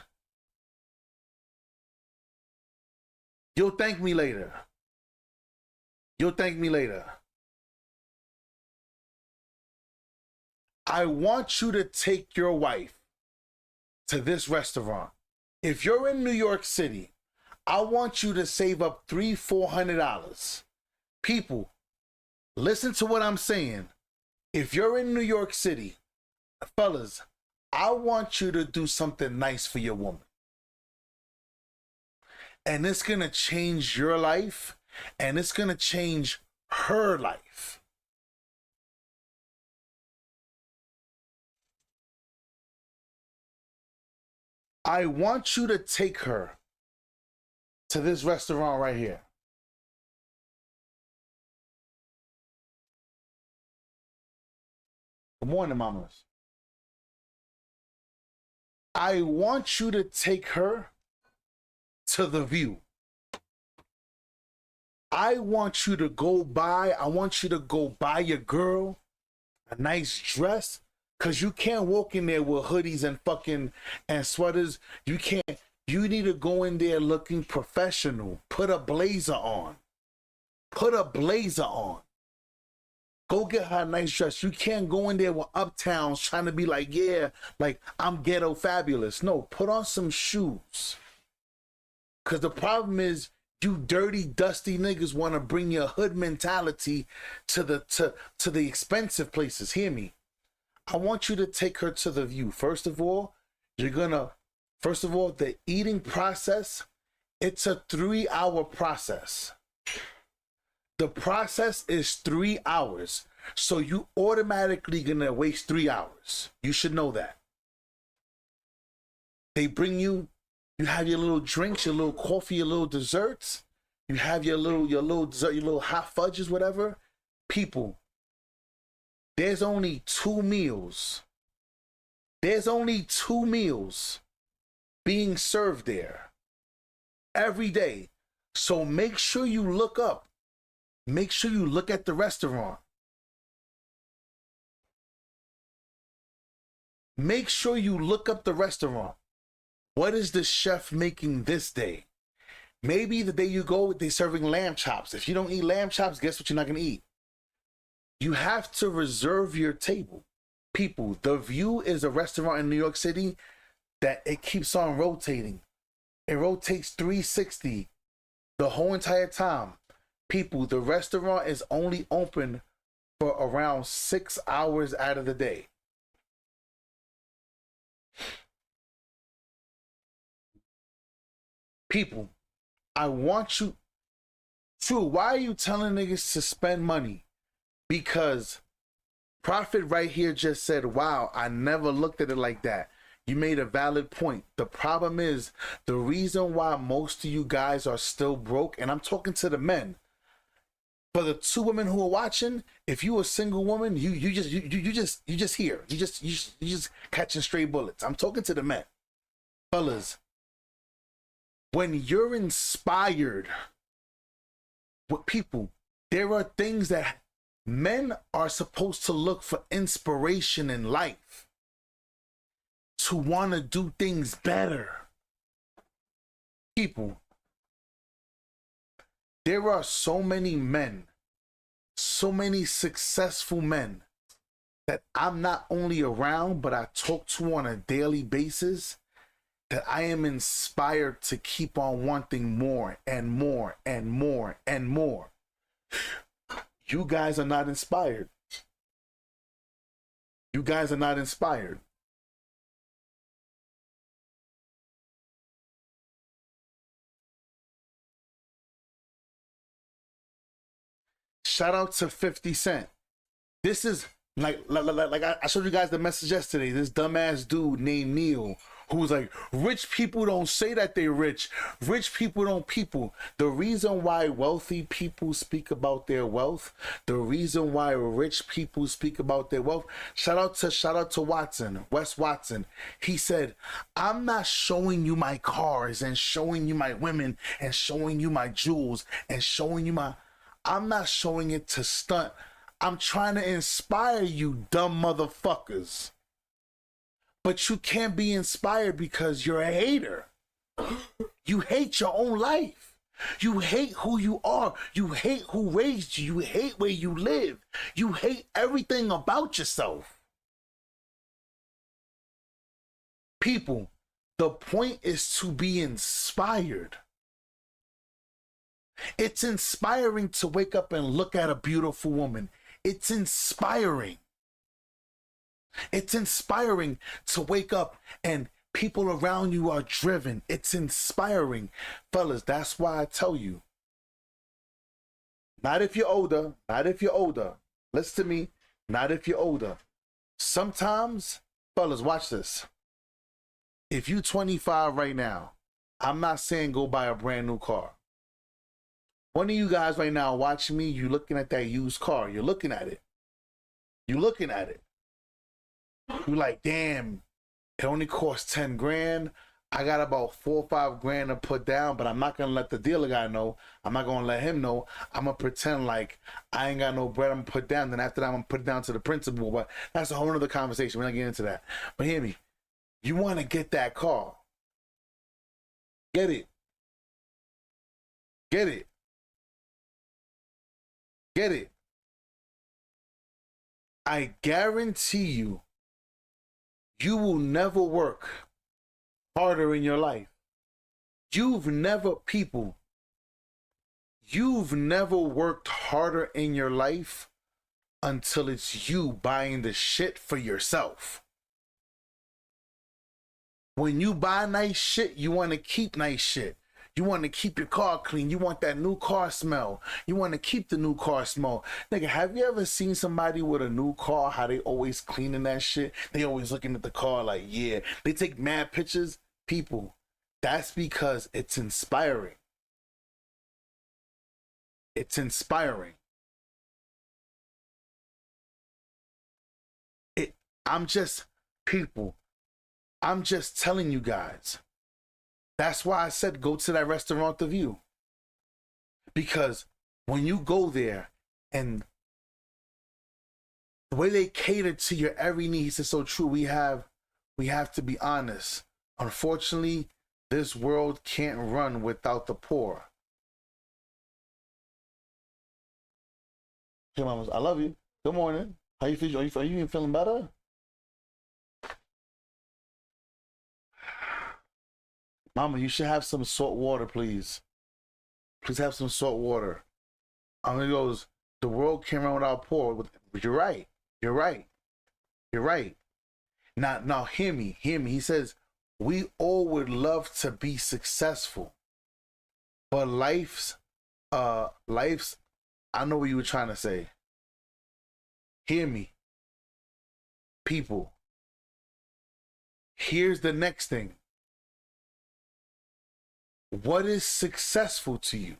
You'll thank me later. You'll thank me later. I want you to take your wife to this restaurant. If you're in New York City, I want you to save up $300-$400. People, listen to what I'm saying. If you're in New York City, fellas, I want you to do something nice for your woman. And it's going to change your life, and it's going to change her life. I want you to take her to this restaurant right here. Good morning, mamas. I want you to take her to the View. I want you to go buy your girl a nice dress, because you can't walk in there with hoodies and sweaters. You need to go in there looking professional. Put a blazer on. Go get her a nice dress. You can't go in there with uptowns trying to be like, yeah, like I'm ghetto fabulous. No, put on some shoes. Because the problem is, you dirty, dusty niggas want to bring your hood mentality to the expensive places. Hear me. I want you to take her to the View. First of all, the eating process, it's a 3-hour process. The process is 3 hours. So you automatically gonna waste 3 hours. You should know that. They bring you have your little drinks, your little coffee, your little desserts. You have your little dessert, your little hot fudges, whatever. People, there's only 2 meals. There's only 2 meals being served there every day. So make sure you look up. Make sure you look at the restaurant. Make sure you look up the restaurant. What is the chef making this day? Maybe the day you go, they're serving lamb chops. If you don't eat lamb chops, guess what you're not going to eat? You have to reserve your table. People, the View is a restaurant in New York City that it keeps on rotating. It rotates 360 the whole entire time. People, the restaurant is only open for around 6 hours out of the day. People, I want you to, why are you telling niggas to spend money? Because Prophet right here just said, wow, I never looked at it like that. You made a valid point. The problem is, the reason why most of you guys are still broke, and I'm talking to the men. For the 2 women who are watching, if you a single woman, you just here. You just catching stray bullets. I'm talking to the men. Fellas, when you're inspired with people, there are things that men are supposed to look for inspiration in life, to want to do things better. People, there are so many men, so many successful men that I'm not only around, but I talk to on a daily basis, that I am inspired to keep on wanting more and more and more and more. You guys are not inspired. You guys are not inspired. Shout out to 50 Cent. This is like I showed you guys the message yesterday. This dumbass dude named Neil who's like, rich people don't say that they're rich. Rich people don't people. The reason why wealthy people speak about their wealth, the reason why rich people speak about their wealth, shout out to Watson, Wes Watson. He said, I'm not showing you my cars and showing you my women and showing you my jewels and showing you I'm not showing it to stunt. I'm trying to inspire you, dumb motherfuckers. But you can't be inspired because you're a hater. You hate your own life. You hate who you are. You hate who raised you. You hate where you live. You hate everything about yourself. People, the point is to be inspired. It's inspiring to wake up and look at a beautiful woman. It's inspiring. It's inspiring to wake up and people around you are driven. It's inspiring. Fellas, that's why I tell you. Not if you're older. Not if you're older. Listen to me. Not if you're older. Sometimes, fellas, watch this. If you 25 right now, I'm not saying go buy a brand new car. One of you guys right now watching me, you looking at that used car. You're looking at it. You're looking at it. You're like, damn, it only costs 10 grand. I got about 4 or 5 grand to put down, but I'm not going to let the dealer guy know. I'm not going to let him know. I'm going to pretend like I ain't got no bread I'm going to put down. Then after that, I'm going to put it down to the principal. But that's a whole other conversation. We're not getting into that. But hear me. You want to get that car. Get it. Get it. Get it. I guarantee you, you will never work harder in your life. You've never worked harder in your life until it's you buying the shit for yourself. When you buy nice shit, you want to keep nice shit. You want to keep your car clean. You want that new car smell. You want to keep the new car smell. Nigga, have you ever seen somebody with a new car, how they always cleaning that shit? They always looking at the car like, yeah. They take mad pictures. People, that's because it's inspiring. It's inspiring. I'm just telling you guys. That's why I said go to that restaurant The View. Because when you go there and the way they cater to your every need is so true. We have to be honest. Unfortunately, this world can't run without the poor. Hey, mamas, I love you. Good morning. How you feel? Are you even feeling better? Mama, you should have some salt water, please. Please have some salt water. He goes, the world can't run without poor. You're right. You're right. You're right. Now hear me. He says, we all would love to be successful. But life's, I know what you were trying to say. Hear me. People. Here's the next thing. What is successful to you?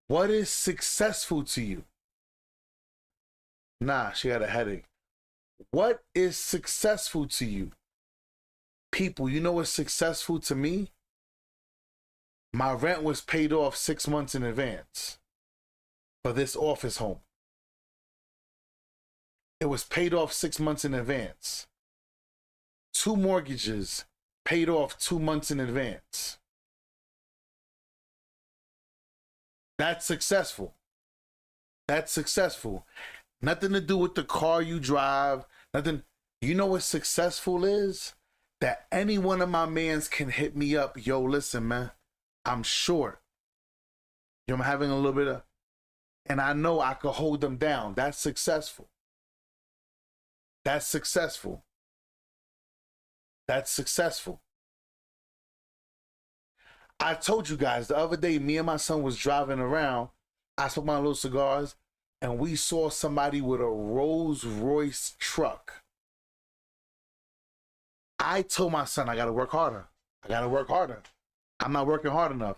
What is successful to you? Nah, she had a headache. What is successful to you? People, you know what's successful to me? My rent was paid off 6 months in advance for this office home. It was paid off 6 months in advance. 2 mortgages paid off 2 months in advance. That's successful. That's successful. Nothing to do with the car you drive. Nothing. You know what successful is? That any one of my mans can hit me up. Yo, listen, man. I'm short. I'm having a little bit of, and I know I could hold them down. That's successful. That's successful. That's successful. I told you guys the other day, me and my son was driving around I smoked my little cigars, and we saw somebody with a Rolls Royce truck. I told my son, I gotta work harder. I gotta work harder. I'm not working hard enough.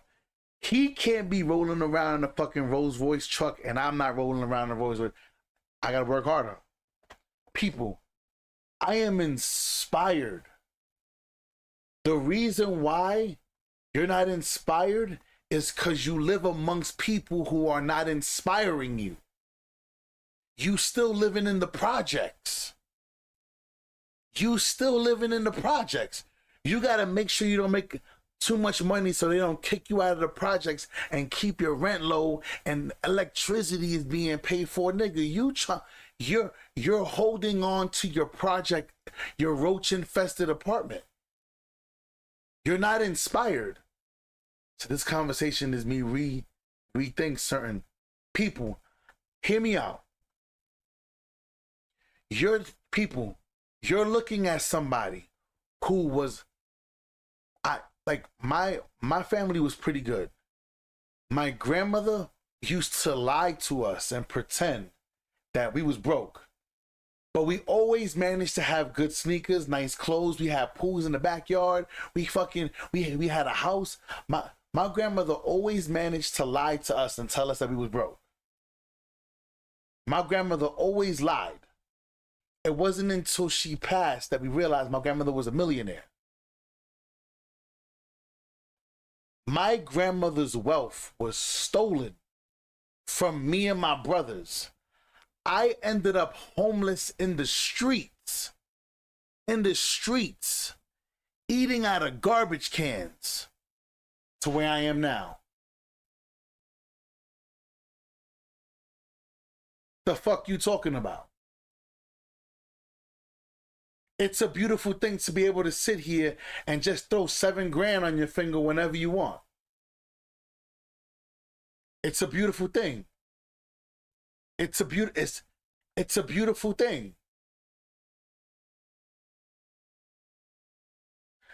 He can't be rolling around in a fucking Rolls Royce truck, and I'm not rolling around in a Rolls Royce. I gotta work harder. People, I am inspired. The reason why you're not inspired is because you live amongst people who are not inspiring you. You still living in the projects. You still living in the projects. You got to make sure you don't make too much money so they don't kick you out of the projects and keep your rent low and electricity is being paid for. Nigga, you're holding on to your project, your roach infested apartment. You're not inspired. So this conversation is me rethink certain people. Hear me out. You're looking at somebody who was, my family was pretty good. My grandmother used to lie to us and pretend that we was broke. But we always managed to have good sneakers, nice clothes. We had pools in the backyard. We had a house. My grandmother always managed to lie to us and tell us that we was broke. My grandmother always lied. It wasn't until she passed that we realized my grandmother was a millionaire. My grandmother's wealth was stolen from me and my brothers. I ended up homeless in the streets, eating out of garbage cans to where I am now. The fuck you talking about? It's a beautiful thing to be able to sit here and just throw $7 grand on your finger whenever you want. It's a beautiful thing. It's a beautiful thing.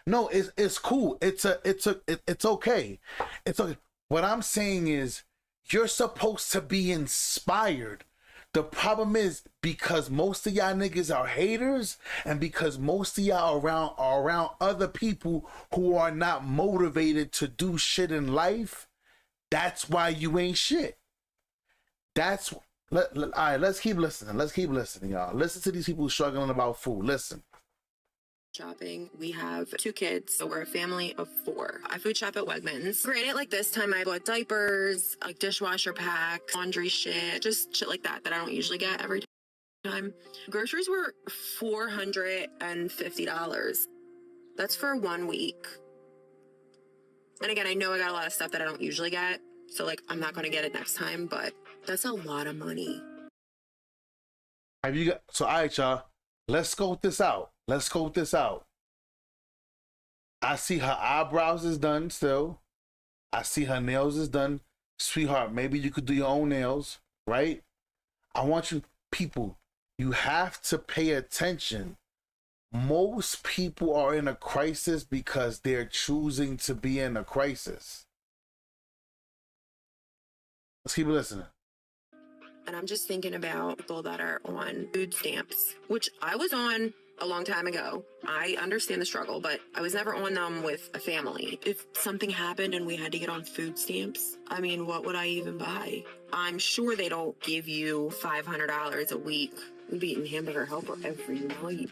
No, it's cool. It's okay. It's okay. What I'm saying is you're supposed to be inspired. The problem is because most of y'all niggas are haters and because most of y'all are around other people who are not motivated to do shit in life, that's why you ain't shit. All right, let's keep listening. Let's keep listening, y'all. Listen to these people struggling about food. Listen. Shopping. We have 2 kids, so we're a family of 4. I food shop at Wegmans. Granted, like this time I bought diapers, like dishwasher packs, laundry shit, just shit like that I don't usually get every time. Groceries were $450. That's for 1 week. And again, I know I got a lot of stuff that I don't usually get, so like I'm not going to get it next time, but that's a lot of money. Have you got, so all right, y'all, let's scope this out. I see her eyebrows is done still. I see her nails is done. Sweetheart, maybe you could do your own nails, right? I want you people, you have to pay attention. Most people are in a crisis because they're choosing to be in a crisis. Let's keep listening. And I'm just thinking about people that are on food stamps, which I was on a long time ago. I understand the struggle, but I was never on them with a family. If something happened and we had to get on food stamps, I mean, what would I even buy? I'm sure they don't give you $500 a week. We'd be eating Hamburger Helper every night.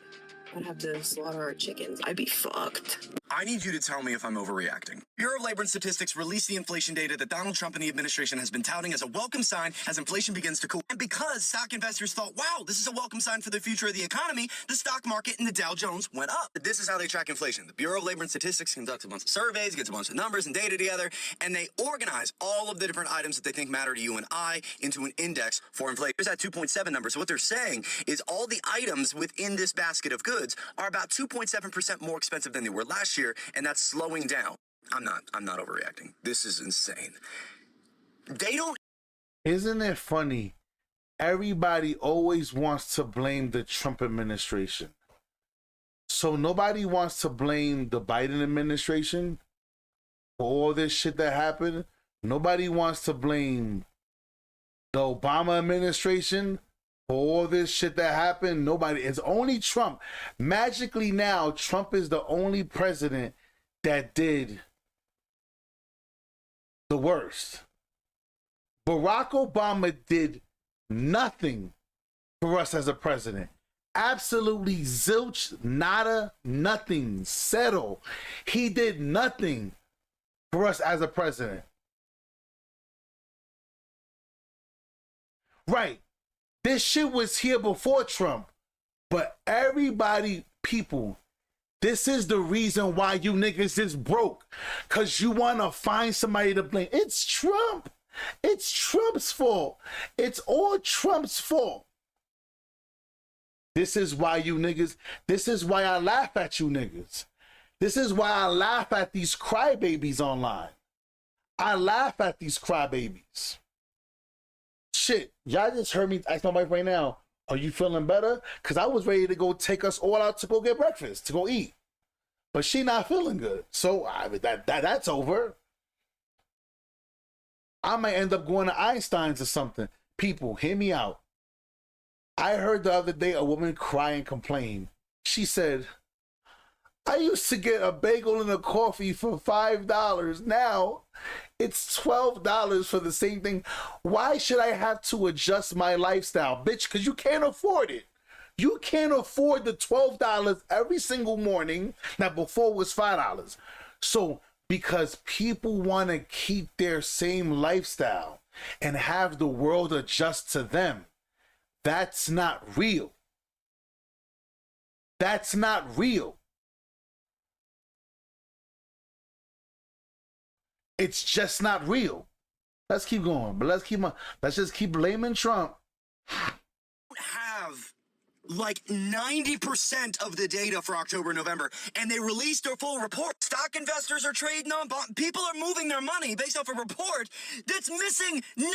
I'd have to slaughter our chickens. I'd be fucked. I need you to tell me if I'm overreacting. Bureau of Labor and Statistics released the inflation data that Donald Trump and the administration has been touting as a welcome sign as inflation begins to cool. And because stock investors thought, wow, this is a welcome sign for the future of the economy, the stock market and the Dow Jones went up. This is how they track inflation. The Bureau of Labor and Statistics conducts a bunch of surveys, gets a bunch of numbers and data together, and they organize all of the different items that they think matter to you and I into an index for inflation. Here's that 2.7 number. So what they're saying is all the items within this basket of goods are about 2.7% more expensive than they were last year, and that's slowing down. I'm not overreacting. This is insane. They don't. Isn't it funny? Everybody always wants to blame the Trump administration. So nobody wants to blame the Biden administration for all this shit that happened. Nobody wants to blame The Obama administration, for all this shit that happened, nobody, it's only Trump. Magically now, Trump is the only president that did the worst. Barack Obama did nothing for us as a president. Absolutely zilch, nada, nothing, settle. He did nothing for us as a president. Right. This shit was here before Trump. But everybody, people, this is the reason why you niggas is broke. Because you want to find somebody to blame. It's Trump. It's Trump's fault. It's all Trump's fault. This is why you niggas, this is why I laugh at you niggas. This is why I laugh at these crybabies online. I laugh at these crybabies. Shit, y'all just heard me ask my wife right now, are you feeling better? Because I was ready to go take us all out to go get breakfast, to go eat. But she not feeling good. So that's over. I might end up going to Einstein's or something. People, hear me out. I heard the other day a woman cry and complain. She said, I used to get a bagel and a coffee for $5. Now it's $12 for the same thing. Why should I have to adjust my lifestyle? Bitch, because you can't afford it. You can't afford the $12 every single morning. Now before it was $5. So because people want to keep their same lifestyle and have the world adjust to them, that's not real. That's not real. It's just not real. Let's keep going, but let's just keep blaming Trump. Have like 90% of the data for October, November, and they released their full report. Stock investors are trading on bonds. People are moving their money based off a report that's missing 90%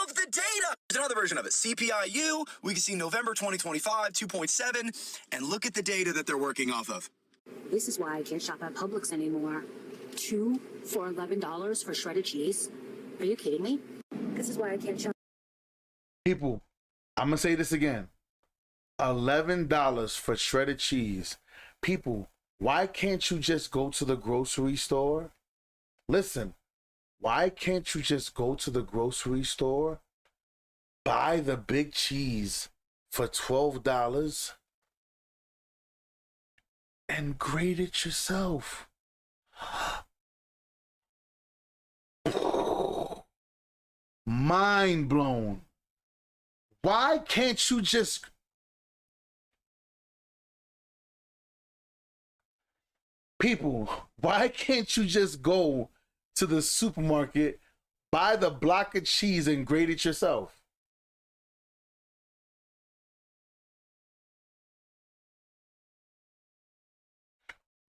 of the data. There's another version of it. CPIU, we can see November 2025, 2.7, and look at the data that they're working off of. This is why I can't shop at Publix anymore. 2 for $11 for shredded cheese. Are you kidding me? This is why I can't shop. People, I'm going to say this again. $11 for shredded cheese. People, why can't you just go to the grocery store? Listen, why can't you just go to the grocery store, buy the big cheese for $12 and grate it yourself? Mind blown. Why can't you just... People, why can't you just go to the supermarket, buy the block of cheese and grate it yourself?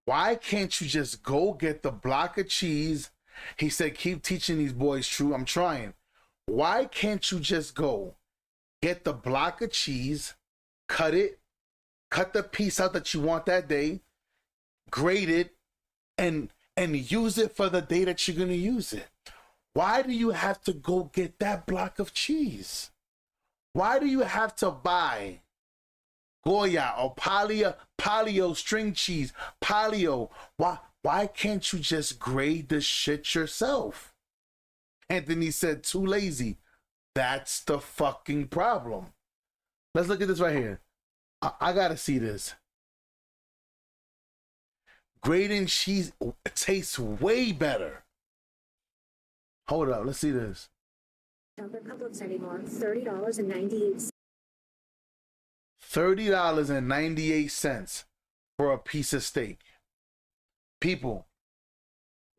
Why can't you just go get the block of cheese? He said, keep teaching these boys true. I'm trying. Why can't you just go get the block of cheese, cut it, cut the piece out that you want that day, grate it, and use it for the day that you're going to use it? Why do you have to go get that block of cheese? Why do you have to buy Goya or Palio string cheese, Palio? Why can't you just grade the shit yourself? Anthony said, too lazy. That's the fucking problem. Let's look at this right here. I gotta see this. Grading cheese tastes way better. Hold up, let's see this. Shop at Publix anymore. $30.98. $30.98 for a piece of steak. People,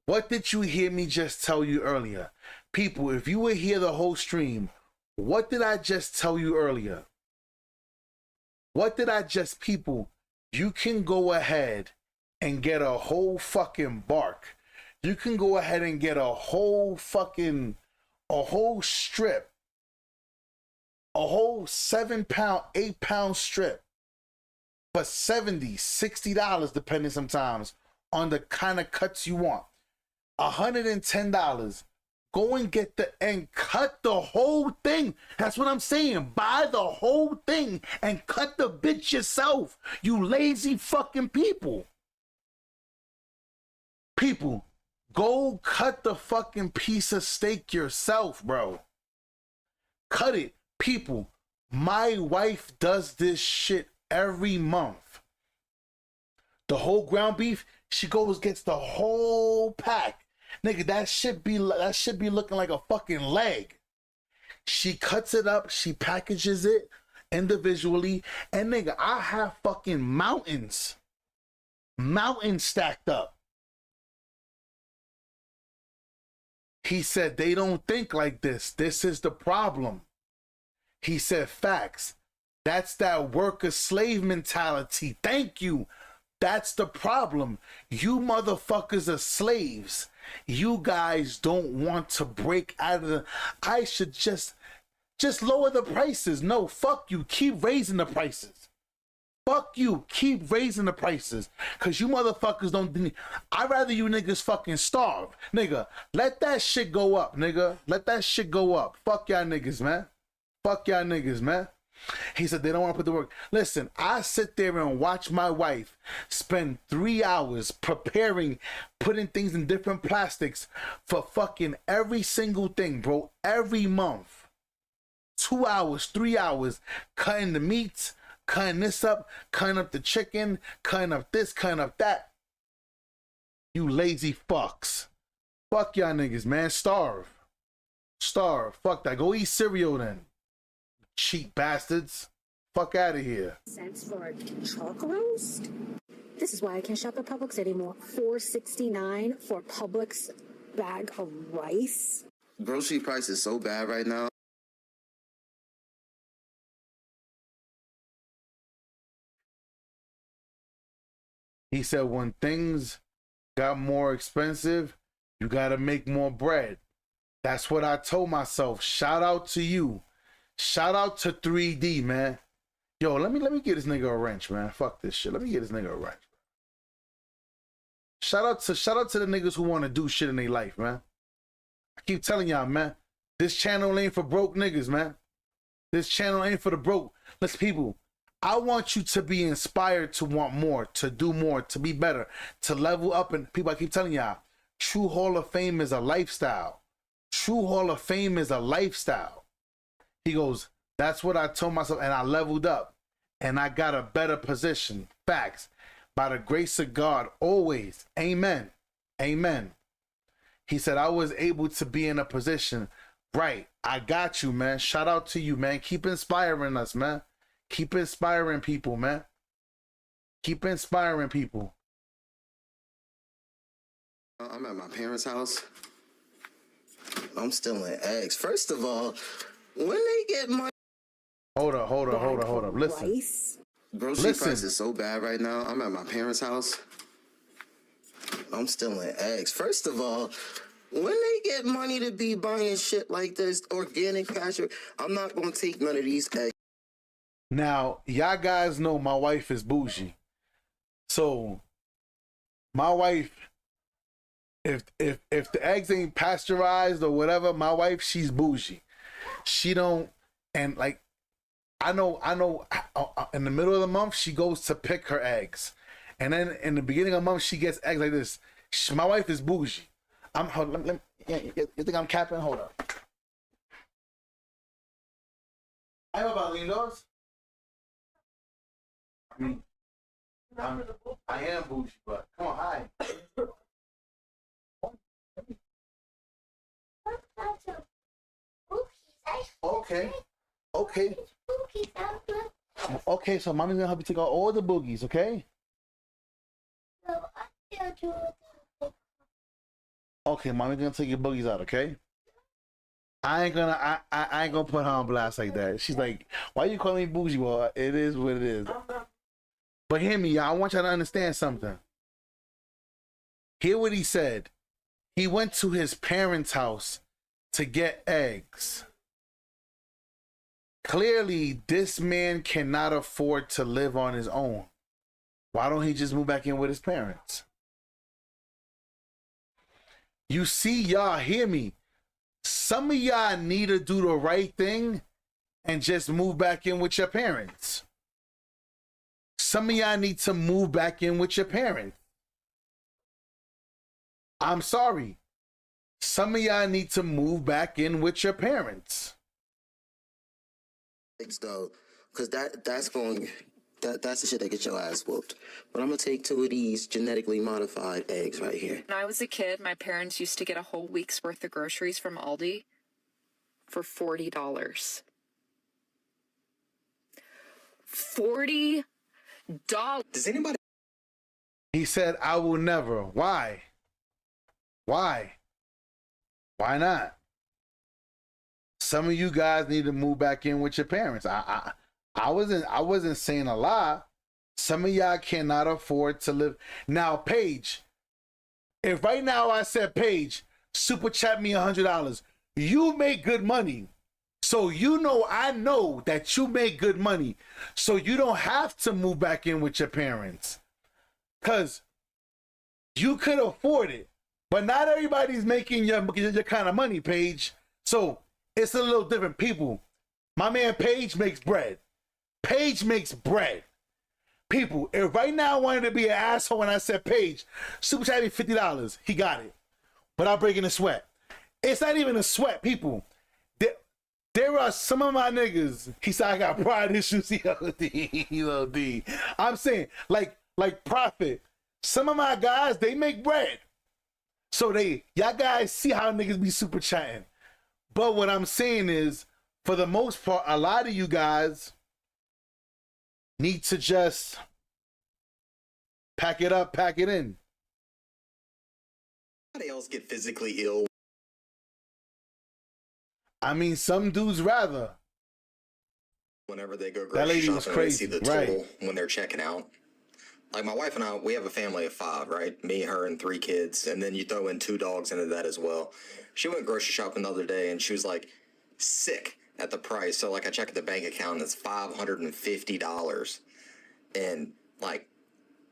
what did you hear me just tell you earlier? People, if you were here the whole stream, what did I just tell you earlier? What did I just, people, you can go ahead and get a whole fucking bark. You can go ahead and get a whole fucking, a whole strip, a whole 7-pound, 8-pound strip for $70, $60, depending sometimes on the kind of cuts you want. $110. Go and get and cut the whole thing. That's what I'm saying. Buy the whole thing and cut the bitch yourself. You lazy fucking people. People, go cut the fucking piece of steak yourself, bro. Cut it. People, my wife does this shit every month. The whole ground beef, she goes gets the whole pack. Nigga, that should be looking like a fucking leg. She cuts it up, she packages it individually, and nigga, I have fucking mountains stacked up. He said they don't think like this. This is the problem. He said facts. That's that worker slave mentality. Thank you. That's the problem. You motherfuckers are slaves. You guys don't want to break out of the... I should just lower the prices. No, fuck you. Keep raising the prices. Fuck you. Keep raising the prices. Because you motherfuckers don't... I'd rather you niggas fucking starve. Nigga, let that shit go up, nigga. Let that shit go up. Fuck y'all niggas, man. Fuck y'all niggas, man. He said they don't want to put the work. Listen, I sit there and watch my wife spend 3 hours preparing, putting things in different plastics for fucking every single thing, bro. Every month. 2 hours, 3 hours, cutting the meats, cutting this up, cutting up the chicken, cutting up this, cutting up that. You lazy fucks. Fuck y'all niggas, man. Starve. Starve. Fuck that. Go eat cereal then. Cheap bastards. Fuck out of here. Cents for a chalk roast? This is why I can't shop at Publix anymore. $4.69 for Publix bag of rice. Grocery price is so bad right now. He said when things got more expensive, you gotta make more bread. That's what I told myself. Shout out to you. Shout out to 3D, man. Yo, let me get this nigga a wrench, man. Fuck this shit. Let me get this nigga a wrench. Shout out to the niggas who want to do shit in their life, man. I keep telling y'all, man. This channel ain't for broke niggas, man. This channel ain't for the broke. Listen, people, I want you to be inspired to want more, to do more, to be better, to level up. And people, I keep telling y'all, true Hall of Fame is a lifestyle. True Hall of Fame is a lifestyle. He goes, that's what I told myself, and I leveled up, and I got a better position. Facts. By the grace of God, always. Amen. Amen. He said, I was able to be in a position. Right. I got you, man. Shout out to you, man. Keep inspiring us, man. Keep inspiring people, man. Keep inspiring people. I'm at my parents' house. I'm stealing eggs. First of all, when they get money... Hold up. Listen. Grocery price is so bad right now. I'm at my parents' house. I'm stealing eggs. First of all, when they get money to be buying shit like this, organic pasture, I'm not going to take none of these eggs. Now, y'all guys know my wife is bougie. So, my wife, if the eggs ain't pasteurized or whatever, my wife, she's bougie. She don't, and like, I know, in the middle of the month, she goes to pick her eggs. And then in the beginning of the month, she gets eggs like this. My wife is bougie. You think I'm capping? Hold up. I have about $1 million. I am bougie, but come on, hi. Okay, so mommy's gonna help you take out all the boogies, okay? Okay, mommy's gonna take your boogies out, okay? I ain't gonna put her on blast like that. She's like, why you calling me bougie? Well, it is what it is. But hear me, y'all. I want y'all to understand something. Hear what he said. He went to his parents' house to get eggs. Clearly, this man cannot afford to live on his own. Why don't he just move back in with his parents? You see, y'all, hear me. Some of y'all need to do the right thing and just move back in with your parents. Some of y'all need to move back in with your parents. I'm sorry. Some of y'all need to move back in with your parents. Though, because that's the shit that gets your ass whooped. But I'm gonna take 2 of these genetically modified eggs right here. When I was a kid, my parents used to get a whole week's worth of groceries from Aldi for $40. $40. Does anybody? He said, I will never. Why? Why? Why not? Some of you guys need to move back in with your parents. I wasn't saying a lie. Some of y'all cannot afford to live. Now, Paige, if right now I said, Paige, super chat me $100, you make good money. So I know that you make good money. So you don't have to move back in with your parents. Because you could afford it. But not everybody's making your kind of money, Paige. So it's a little different. People, my man Paige makes bread. Paige makes bread. People, if right now I wanted to be an asshole and I said, Paige, super chat me $50, he got it. Without breaking a sweat. It's not even a sweat, people. There are some of my niggas, he said, I got pride issues, ELD. I'm saying, like Prophet, some of my guys, they make bread. So y'all guys see how niggas be super chatting. But what I'm saying is, for the most part, a lot of you guys need to just pack it up, pack it in. Anybody else get physically ill? I mean, some dudes rather. Whenever they go That grocery lady shopping, was they crazy, see the right. total when they're checking out. Like my wife and I, we have a family of 5, right? Me, her, and 3 kids. And then you throw in 2 dogs into that as well. She went grocery shopping the other day and she was like sick at the price. So like I checked the bank account and it's $550. And like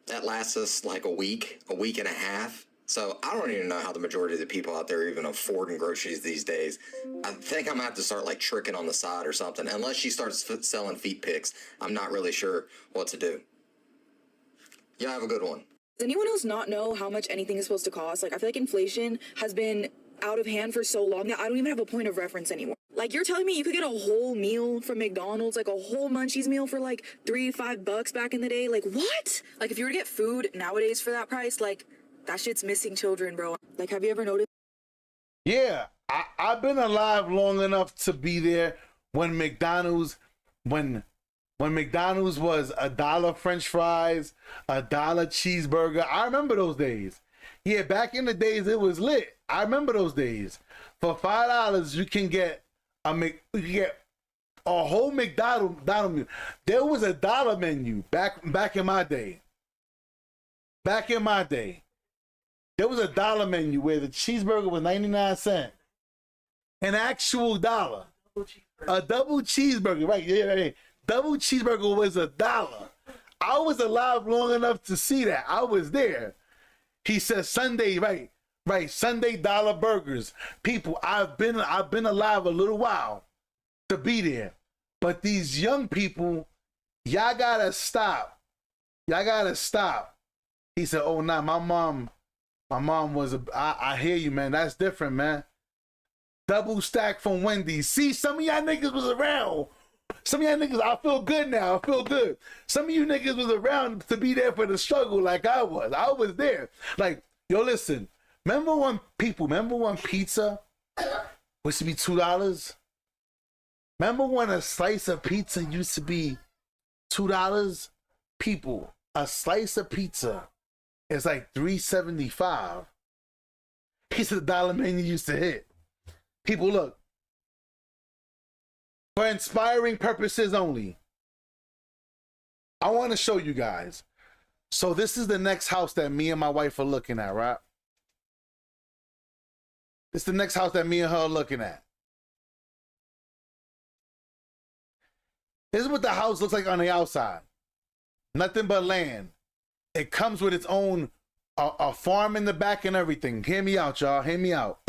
that lasts us like a week and a half. So I don't even know how the majority of the people out there are even affording groceries these days. I think I'm gonna have to start like tricking on the side or something. Unless she starts selling feet pics, I'm not really sure what to do. Y'all have a good one. Does anyone else not know how much anything is supposed to cost? Like, I feel like inflation has been out of hand for so long that I don't even have a point of reference anymore. Like, you're telling me you could get a whole meal from McDonald's, like a whole Munchies meal for like $3-5 back in the day? Like, what? Like, if you were to get food nowadays for that price, like, that shit's missing children, bro. Like, have you ever noticed? Yeah, I've been alive long enough to be there when McDonald's was $1 French fries, $1 cheeseburger. I remember those days. Yeah, back in the days it was lit. I remember those days. For $5 you can get a whole McDonald's meal. There was a dollar menu back in my day. Back in my day. There was a dollar menu where the cheeseburger was 99 cents. An actual dollar. A double cheeseburger, right? Yeah. Double cheeseburger was $1. I was alive long enough to see that. I was there. He said Sunday, right? Sunday dollar burgers. People, I've been alive a little while to be there. But these young people, y'all gotta stop. Y'all gotta stop. He said, oh, nah, my mom was I hear you, man. That's different, man. Double stack from Wendy's. See, some of y'all niggas was around. Some of y'all niggas, I feel good now. I feel good. Some of you niggas was around to be there for the struggle like I was. I was there. Like, yo, listen. Remember when pizza used to be $2? Remember when a slice of pizza used to be $2? People, a slice of pizza is like $3.75. He said the dollar menu used to hit. People, look. For inspiring purposes only, I want to show you guys. So this is the next house that me and my wife are looking at, right? This is the next house that me and her are looking at. This is what the house looks like on the outside. Nothing but land. It comes with its own a farm in the back and everything. Hear me out, y'all. Hear me out.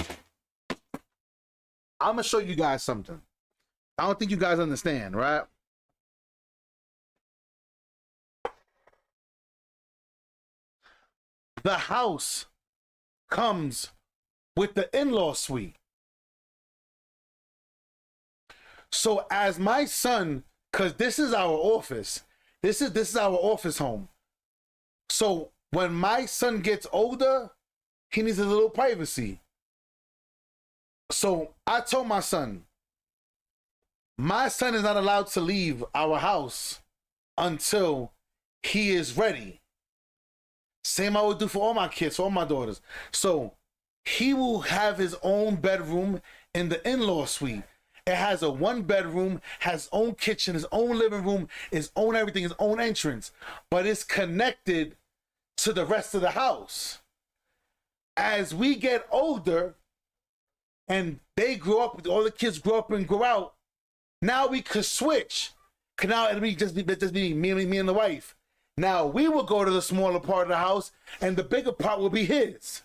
I'm gonna show you guys something. I don't think you guys understand, right? The house comes with the in-law suite. So as my son, because this is our office, this is our office home. So when my son gets older, he needs a little privacy. So I told my son is not allowed to leave our house until he is ready. Same I would do for all my kids, for all my daughters. So he will have his own bedroom in the in-law suite. It has a 1 bedroom, has its own kitchen, his own living room, his own everything, his own entrance. But it's connected to the rest of the house. As we get older and they grow up, all the kids grow up and grow out, now we could switch. Cause now it'll be just be me and the wife. Now we will go to the smaller part of the house and the bigger part will be his,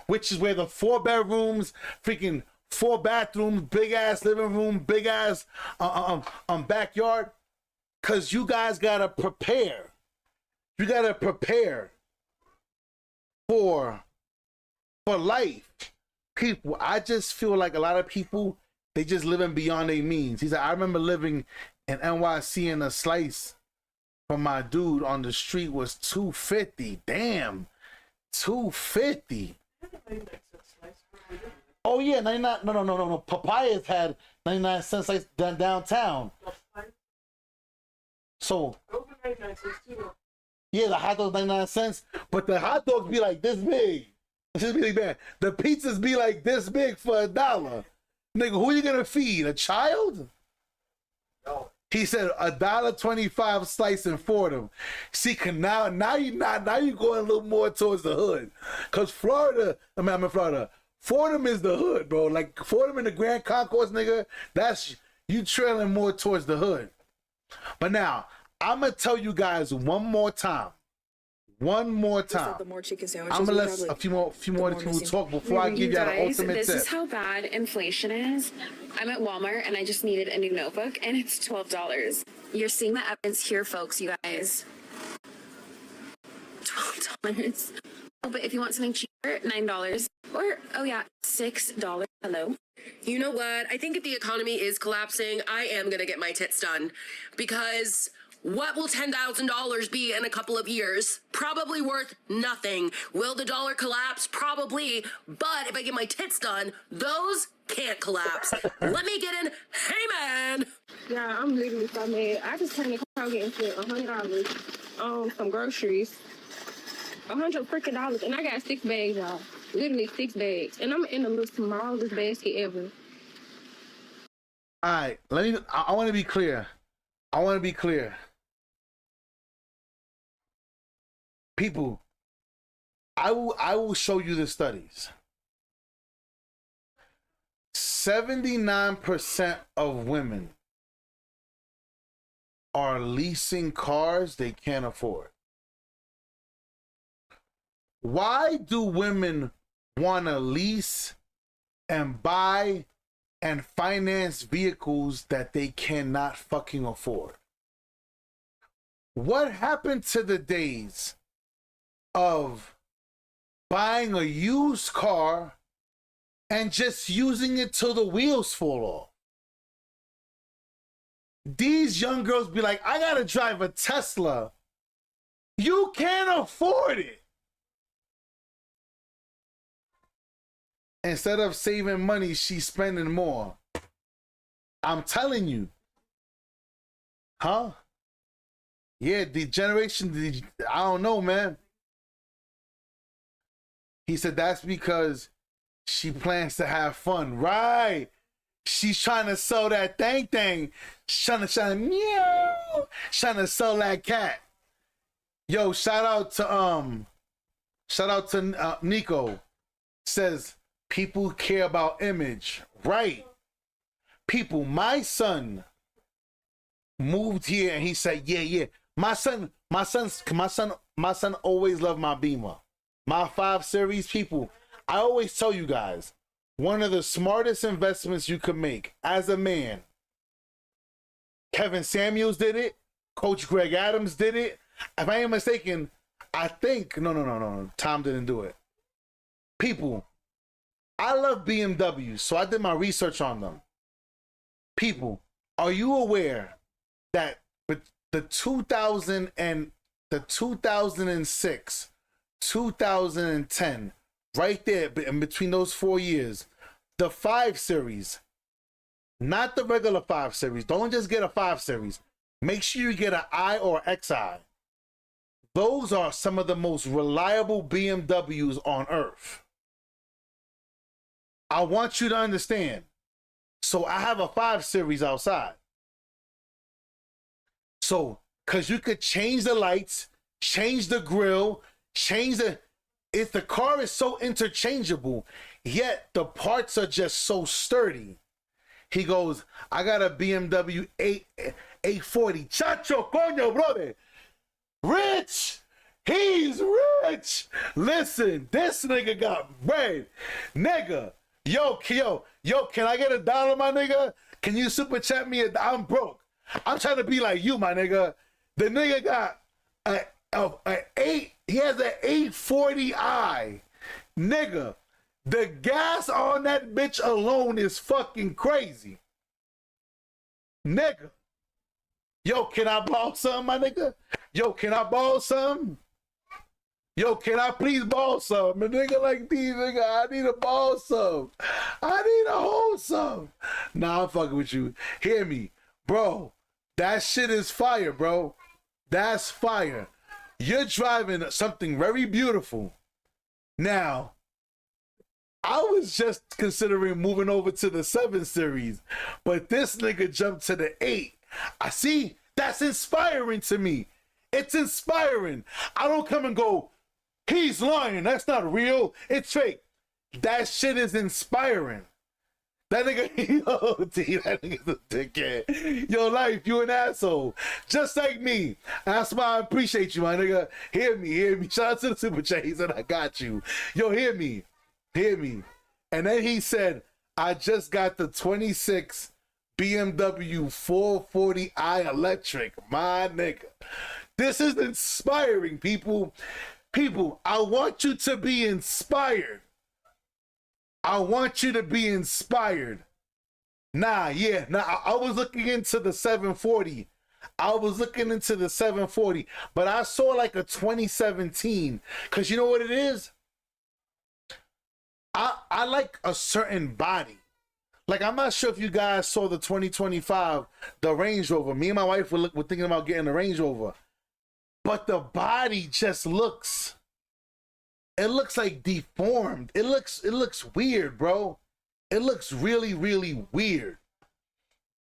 which is where the 4 bedrooms, freaking 4 bathrooms, big ass living room, big ass backyard. Cause you guys gotta prepare. You gotta prepare for life. People, I just feel like a lot of people, they just living beyond their means. He said, I remember living in NYC and a slice from my dude on the street was $2.50. Damn, $2.50. Oh yeah, 99. No. Papayas had 99 cents like downtown. So yeah, the hot dogs 99 cents, but the hot dogs be like this big. It's just really bad. The pizzas be like this big for $1. Nigga, who you gonna feed? A child? No. He said $1.25 slice in Fordham. See, now you going a little more towards the hood, cause Florida. I'm in Florida. Fordham is the hood, bro. Like Fordham in the Grand Concourse, nigga. That's you trailing more towards the hood. But now I'm gonna tell you guys one more time. The more chicken sandwiches. I'm gonna let a few more people talk before I give y'all the ultimate tip. This is how bad inflation is. I'm at Walmart and I just needed a new notebook and it's $12. You're seeing the evidence here, folks, you guys. $12. Oh, but if you want something cheaper, $9. Or, oh yeah, $6. Hello. You know what? I think if the economy is collapsing, I am gonna get my tits done. Because what will $10,000 be in a couple of years? Probably worth nothing. Will the dollar collapse? Probably. But if I get my tits done, those can't collapse. Let me get in. Hey, man. Yeah, I'm literally so mad. I just came to Kroger and spent $100 on some groceries. $100 freaking dollars, and I got 6 bags, y'all. Literally 6 bags, and I'm in the smallest basket ever. All right, I want to be clear. People, I will show you the studies. 79% of women are leasing cars they can't afford. Why do women want to lease and buy and finance vehicles that they cannot fucking afford? What happened to the days of buying a used car and just using it till the wheels fall off? These young girls be like, I gotta drive a Tesla. You can't afford it. Instead of saving money, she's spending more. I'm telling you. Huh? Yeah, the generation, I don't know, man. He said that's because she plans to have fun. Right. She's trying to sell that thing. She's trying to sell that cat. Yo, shout out to Nico. Says people care about image. Right. People, my son moved here and he said, yeah. My son always loved my Beamer. My 5 Series, people. I always tell you guys, one of the smartest investments you could make as a man. Kevin Samuels did it. Coach Greg Adams did it. If I am mistaken, I think, no. Tom didn't do it. People, I love BMWs, so I did my research on them. People, are you aware that the 2006, 2010, right there in between those 4 years, the 5 Series, not the regular 5 Series. Don't just get a 5 Series. Make sure you get an I or XI. Those are some of the most reliable BMWs on earth. I want you to understand. So I have a 5 Series outside. So, because you could change the lights, change the grill, the car is so interchangeable, yet the parts are just so sturdy. He goes, I got a BMW 840. Chacho, coño, brother. Rich. He's rich. Listen, this nigga got bread. Nigga. Yo, can I get $1, my nigga? Can you super chat me? I'm broke. I'm trying to be like you, my nigga. The nigga got he has an 840i. Nigga, the gas on that bitch alone is fucking crazy. Nigga. Yo, can I borrow some, my nigga? Yo, can I borrow some? Yo, can I please borrow some? A nigga like these, nigga, I need to borrow some. I need to hold some. Nah, I'm fucking with you. Hear me. Bro, that shit is fire, bro. That's fire. You're driving something very beautiful. Now, I was just considering moving over to the 7 Series, but this nigga jumped to the 8. I see, that's inspiring to me. It's inspiring. I don't come and go, he's lying, that's not real, it's fake. That shit is inspiring. That nigga, yo, D, that nigga's a dickhead. Yo, Life, you an asshole. Just like me. That's why I appreciate you, my nigga. Hear me. Shout out to the Super Chat. He said, I got you. Yo, hear me. And then he said, I just got the 26 BMW 440i electric. My nigga. This is inspiring, people. People, I want you to be inspired. I want you to be inspired. I was looking into the 740. But I saw like a 2017. Because you know what it is? I like a certain body. Like, I'm not sure if you guys saw the 2025, the Range Rover. Me and my wife were thinking about getting the Range Rover. But the body just looks... It looks like deformed. It looks weird, bro. It looks really, really weird.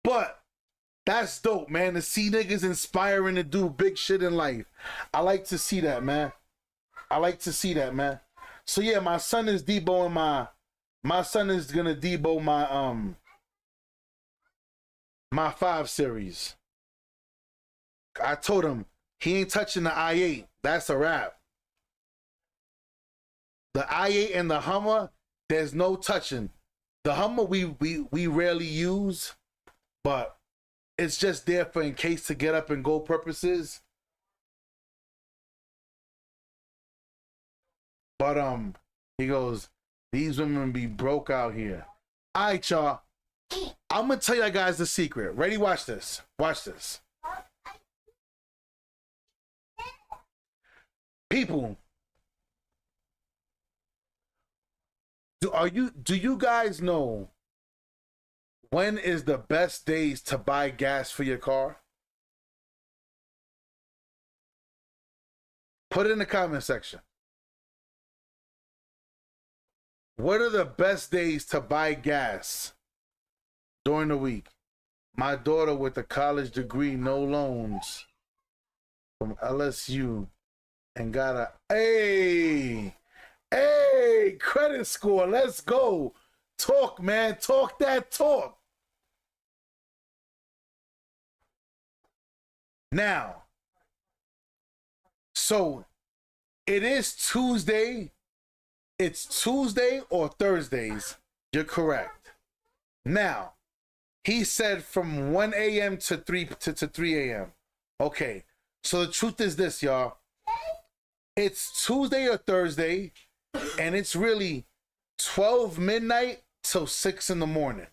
But that's dope, man. To see niggas inspiring to do big shit in life. I like to see that, man. So yeah, my son is deboing my son is gonna debo my 5 Series. I told him he ain't touching the i8. That's a wrap. The i8 and the Hummer, there's no touching. The Hummer we rarely use, but it's just there for in case to get up and go purposes. But he goes, these women be broke out here. All right, y'all. I'm gonna tell you guys the secret. Ready? Watch this. People, do you guys know when is the best days to buy gas for your car? Put it in the comment section. What are the best days to buy gas during the week? My daughter with a college degree, no loans, from LSU, and got a credit score. Let's go. Talk, man. Talk that talk. Now, so it is Tuesday. It's Tuesday or Thursdays You're correct. Now, he said from 1 a.m. to 3 a.m. Okay. So the truth is this, y'all. It's Tuesday or Thursday, and it's really 12 midnight till 6 in the morning.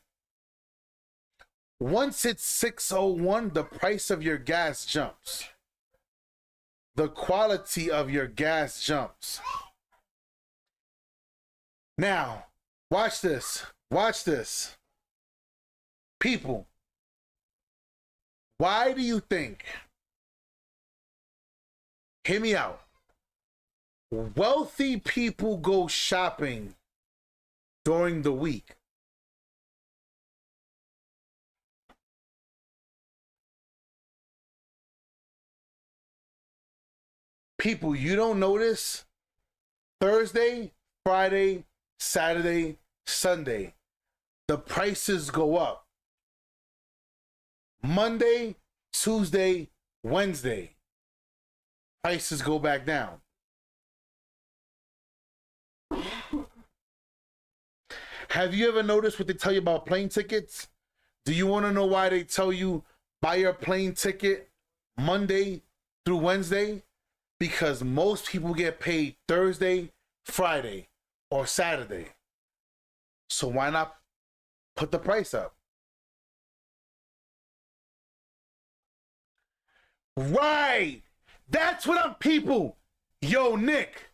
Once it's 6:01, the price of your gas jumps. The quality of your gas jumps. Now, watch this. Watch this. People, why do you think, hear me out, wealthy people go shopping during the week? People, you don't notice Thursday, Friday, Saturday, Sunday, the prices go up. Monday, Tuesday, Wednesday, prices go back down. Have you ever noticed what they tell you about plane tickets? Do you want to know why they tell you buy your plane ticket Monday through Wednesday? Because most people get paid Thursday, Friday, or Saturday. So why not put the price up? Right. That's what I'm people. Yo, Nick.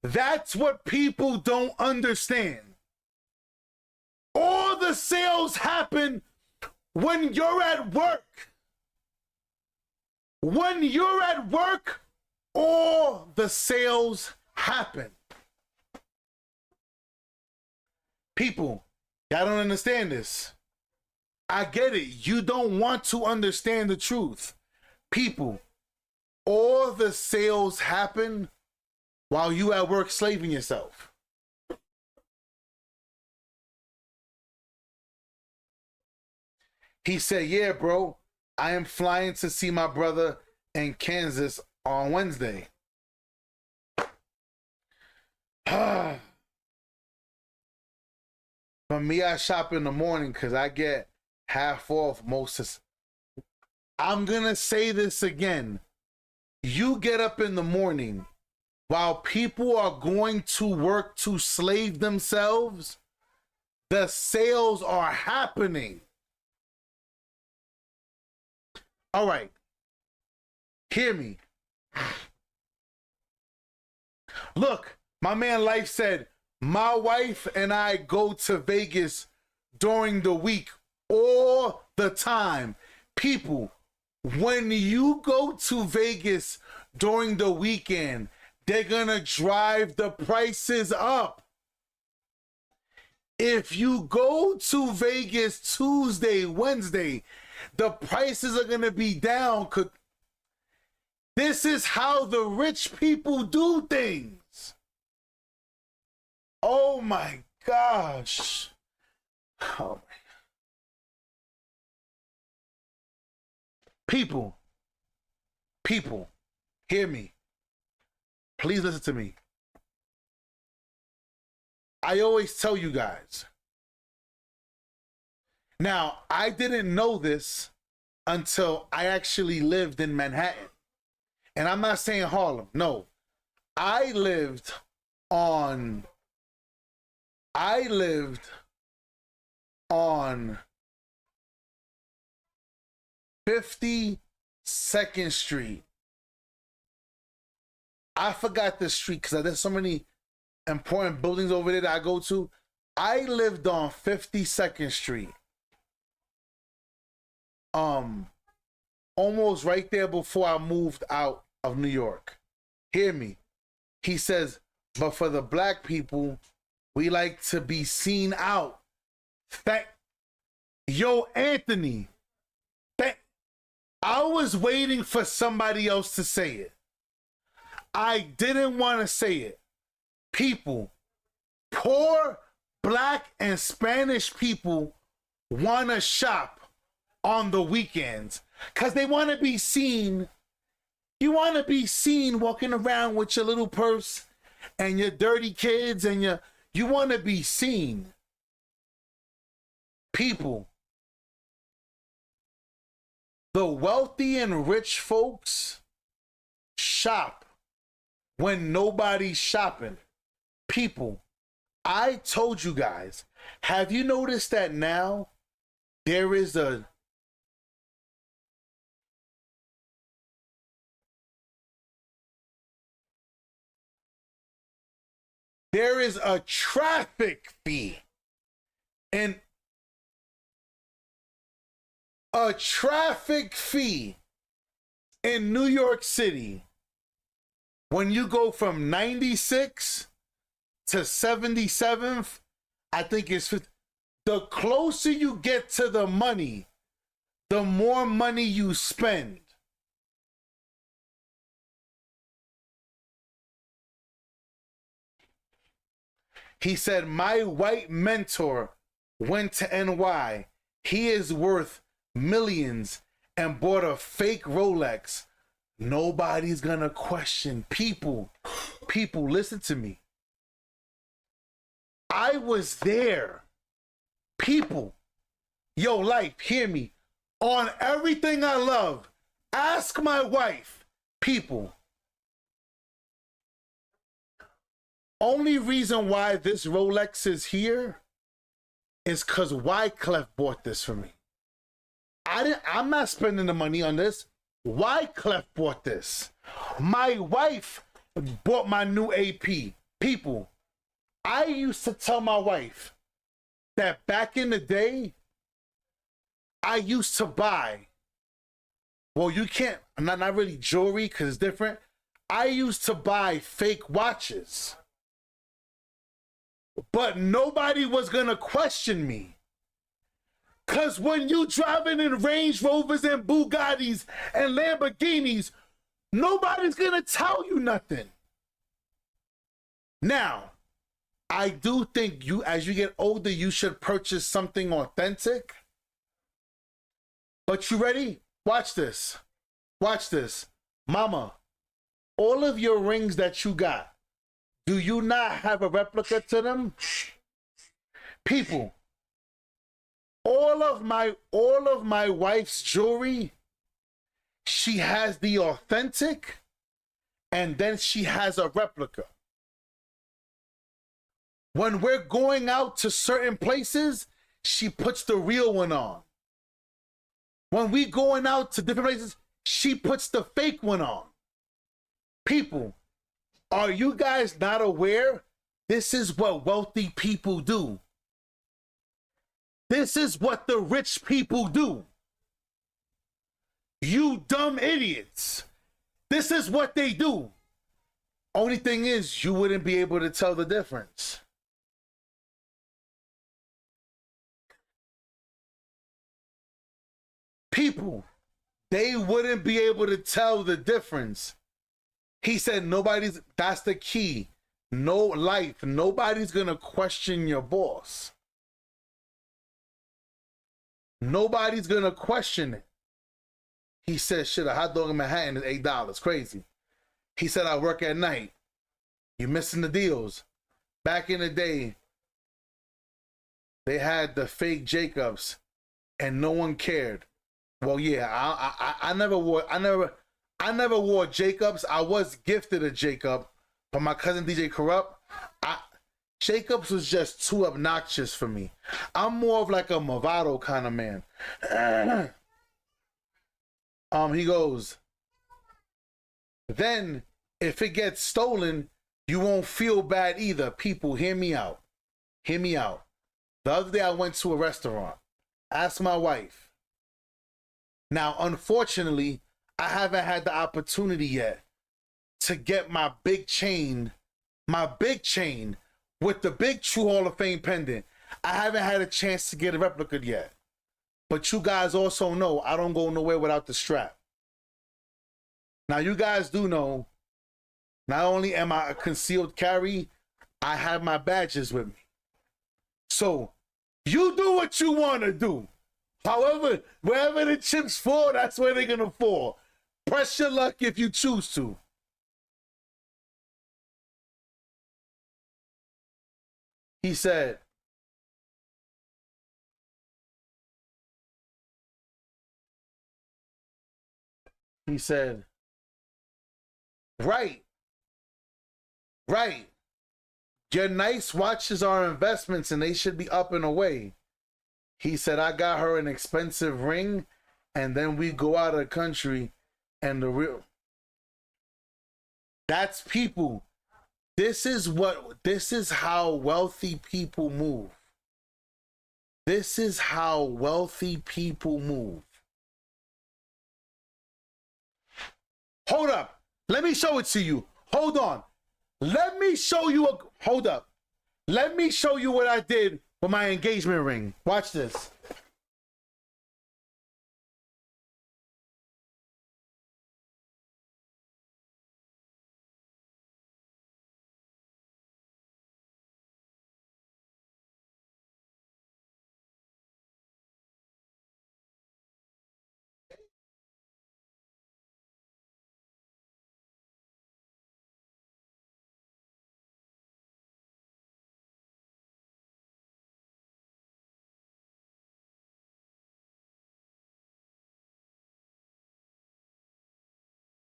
That's what people don't understand. All the sales happen when you're at work. When you're at work, all the sales happen. People, y'all don't understand this. I get it. You don't want to understand the truth. People, all the sales happen while you at work slaving yourself. He said, yeah, bro, I am flying to see my brother in Kansas on Wednesday. For me, I shop in the morning because I get half off most of. I'm going to say this again. You get up in the morning while people are going to work to slave themselves. The sales are happening. All right. Hear me. Look, my man Life said, my wife and I go to Vegas during the week all the time. People, when you go to Vegas during the weekend, they're gonna drive the prices up. If you go to Vegas Tuesday, Wednesday, the prices are gonna be down. This is how the rich people do things. Oh my gosh. Oh my. People, hear me. Please listen to me. I always tell you guys. Now, I didn't know this until I actually lived in Manhattan. And I'm not saying Harlem. No. I lived on 52nd Street. I forgot the street because there's so many important buildings over there that I go to. I lived on 52nd Street. Almost right there before I moved out of New York. Hear me. He says, but for the black people, we like to be seen out. Yo, Anthony. I was waiting for somebody else to say it. I didn't want to say it. People, poor black and Spanish people want to shop on the weekends because they want to be seen. You want to be seen walking around with your little purse and your dirty kids and you want to be seen. People, the wealthy and rich folks shop when nobody's shopping. People, I told you guys, have you noticed that now there is a traffic fee and a traffic fee in New York City when you go from 96 to 77th. I think it's 50. The closer you get to the money, the more money you spend. He said, my white mentor went to NY. He is worth millions and bought a fake Rolex. Nobody's gonna question. People, listen to me. I was there. People, yo, life, hear me. On everything I love, ask my wife. People, only reason why this Rolex is here is because Wyclef bought this for me. I'm not spending the money on this. Wyclef bought this. My wife bought my new AP. People, I used to tell my wife that back in the day, I used to buy, well, you can't, not really jewelry because it's different. I used to buy fake watches. But nobody was going to question me. Because when you driving in Range Rovers and Bugattis and Lamborghinis, nobody's going to tell you nothing. Now, I do think you, as you get older, you should purchase something authentic. But you ready? Watch this. Watch this. Mama, all of your rings that you got, do you not have a replica to them? People, all of my wife's jewelry, she has the authentic and then she has a replica. When we're going out to certain places, she puts the real one on. When we going out to different places, she puts the fake one on. People, are you guys not aware? This is what wealthy people do. This is what the rich people do. You dumb idiots. This is what they do. Only thing is, you wouldn't be able to tell the difference. People, they wouldn't be able to tell the difference. He said that's the key. No life. Nobody's going to question your boss. Nobody's going to question it. He said, shit, a hot dog in Manhattan is $8. Crazy. He said, I work at night. You're missing the deals. Back in the day, they had the fake Jacobs and no one cared. Well, yeah, I never wore Jacobs. I was gifted a Jacob from my cousin DJ Corrupt. Jacobs was just too obnoxious for me. I'm more of like a Movado kind of man. He goes, then if it gets stolen, you won't feel bad either. People, hear me out. Hear me out. The other day I went to a restaurant. Asked my wife. Now, unfortunately, I haven't had the opportunity yet to get my big chain with the big True Hall of Fame pendant. I haven't had a chance to get a replica yet. But you guys also know I don't go nowhere without the strap. Now, you guys do know, not only am I a concealed carry, I have my badges with me. So, you do what you want to do. However, wherever the chips fall, that's where they're going to fall. Press your luck if you choose to. He said, He said, right. Your nice watches are investments and they should be up and away. He said, I got her an expensive ring and then we go out of the country and the real. That's people. This is how wealthy people move. This is how wealthy people move. Hold up. Let me show it to you. Hold on. Let me show you hold up. Let me show you what I did with my engagement ring. Watch this.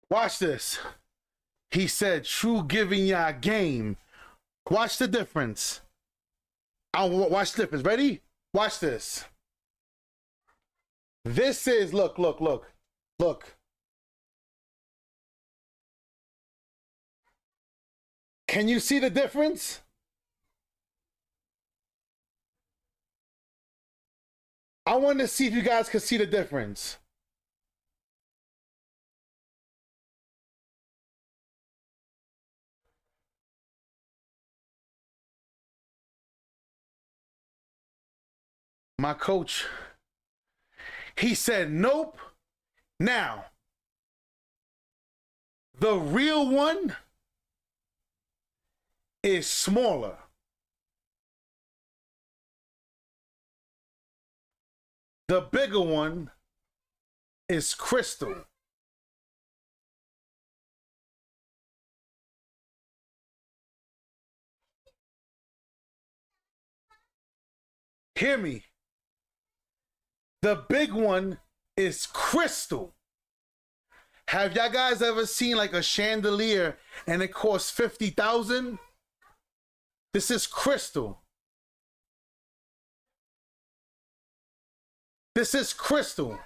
Watch this. He said, true giving ya game. Watch the difference. Watch the difference. Ready? Watch this. This is, look. Can you see the difference? I want to see if you guys can see the difference. My coach, he said, nope. Now, the real one is smaller. The bigger one is crystal. Hear me. The big one is crystal. Have y'all guys ever seen like a chandelier and it costs 50,000? This is crystal. This is crystal.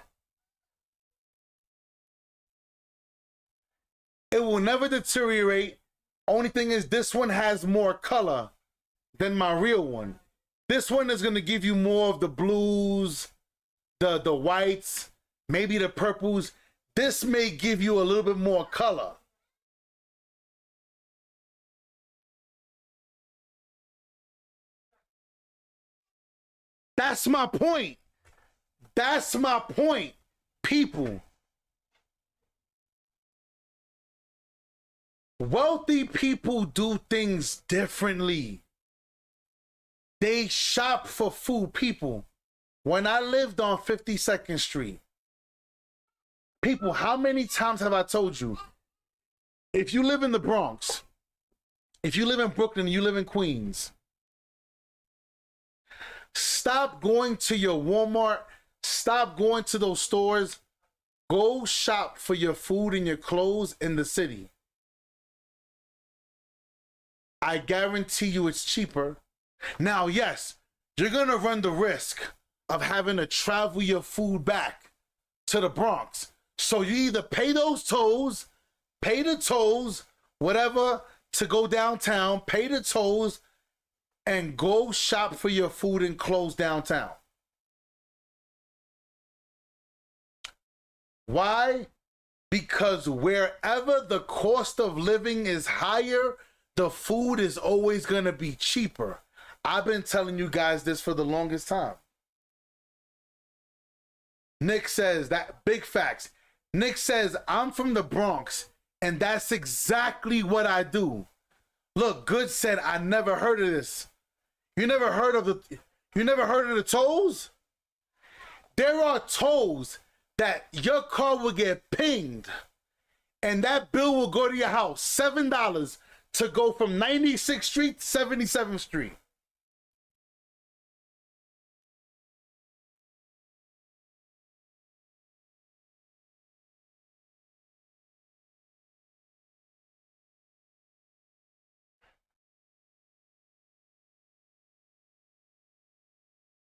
It will never deteriorate. Only thing is this one has more color than my real one. This one is going to give you more of the blues, the whites, maybe the purples. This may give you a little bit more color. That's my point. That's my point, people. Wealthy people do things differently. They shop for food, people. When I lived on 52nd Street, people, how many times have I told you, if you live in the Bronx, if you live in Brooklyn, you live in Queens, stop going to your Walmart, stop going to those stores, go shop for your food and your clothes in the city. I guarantee you it's cheaper. Now, yes, you're going to run the risk of having to travel your food back to the Bronx. So you either pay those tolls, pay the tolls, whatever, to go downtown, pay the tolls, and go shop for your food and clothes downtown. Why? Because wherever the cost of living is higher, the food is always going to be cheaper. I've been telling you guys this for the longest time. Nick says that, big facts. Nick says, I'm from the Bronx, and that's exactly what I do. Look, Good said, I never heard of this. You never heard of the tolls? There are tolls that your car will get pinged, and that bill will go to your house, $7 to go from 96th Street to 77th Street.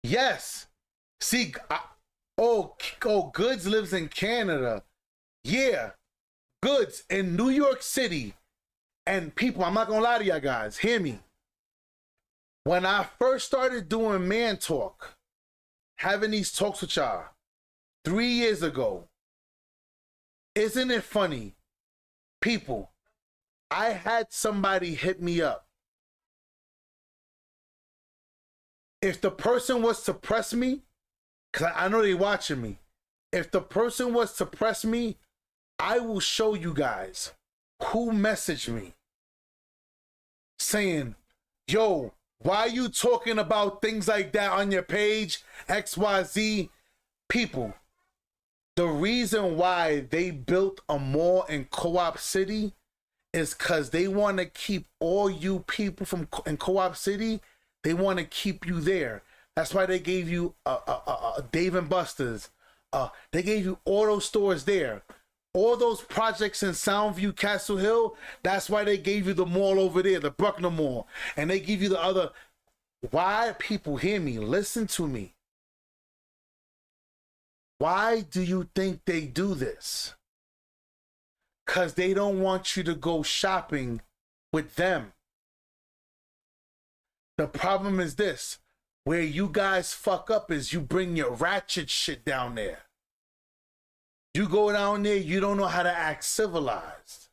Yes. See, Goods lives in Canada. Yeah. Goods in New York City. And people, I'm not gonna lie to y'all guys. Hear me. When I first started doing Man Talk, having these talks with y'all 3 years ago, isn't it funny? People, I had somebody hit me up. If the person was to press me, because I know they watching me, if the person was to press me, I will show you guys who messaged me saying, yo, why are you talking about things like that on your page? XYZ. People, the reason why they built a mall in Co-op City is because they want to keep all you people in Co-op City, they want to keep you there. That's why they gave you Dave and Buster's. They gave you all those stores there. All those projects in Soundview, Castle Hill, that's why they gave you the mall over there, the Bruckner Mall. And they give you the other. Why? People, hear me, listen to me. Why do you think they do this? Because they don't want you to go shopping with them. The problem is this. Where you guys fuck up is you bring your ratchet shit down there. You go down there, you don't know how to act civilized.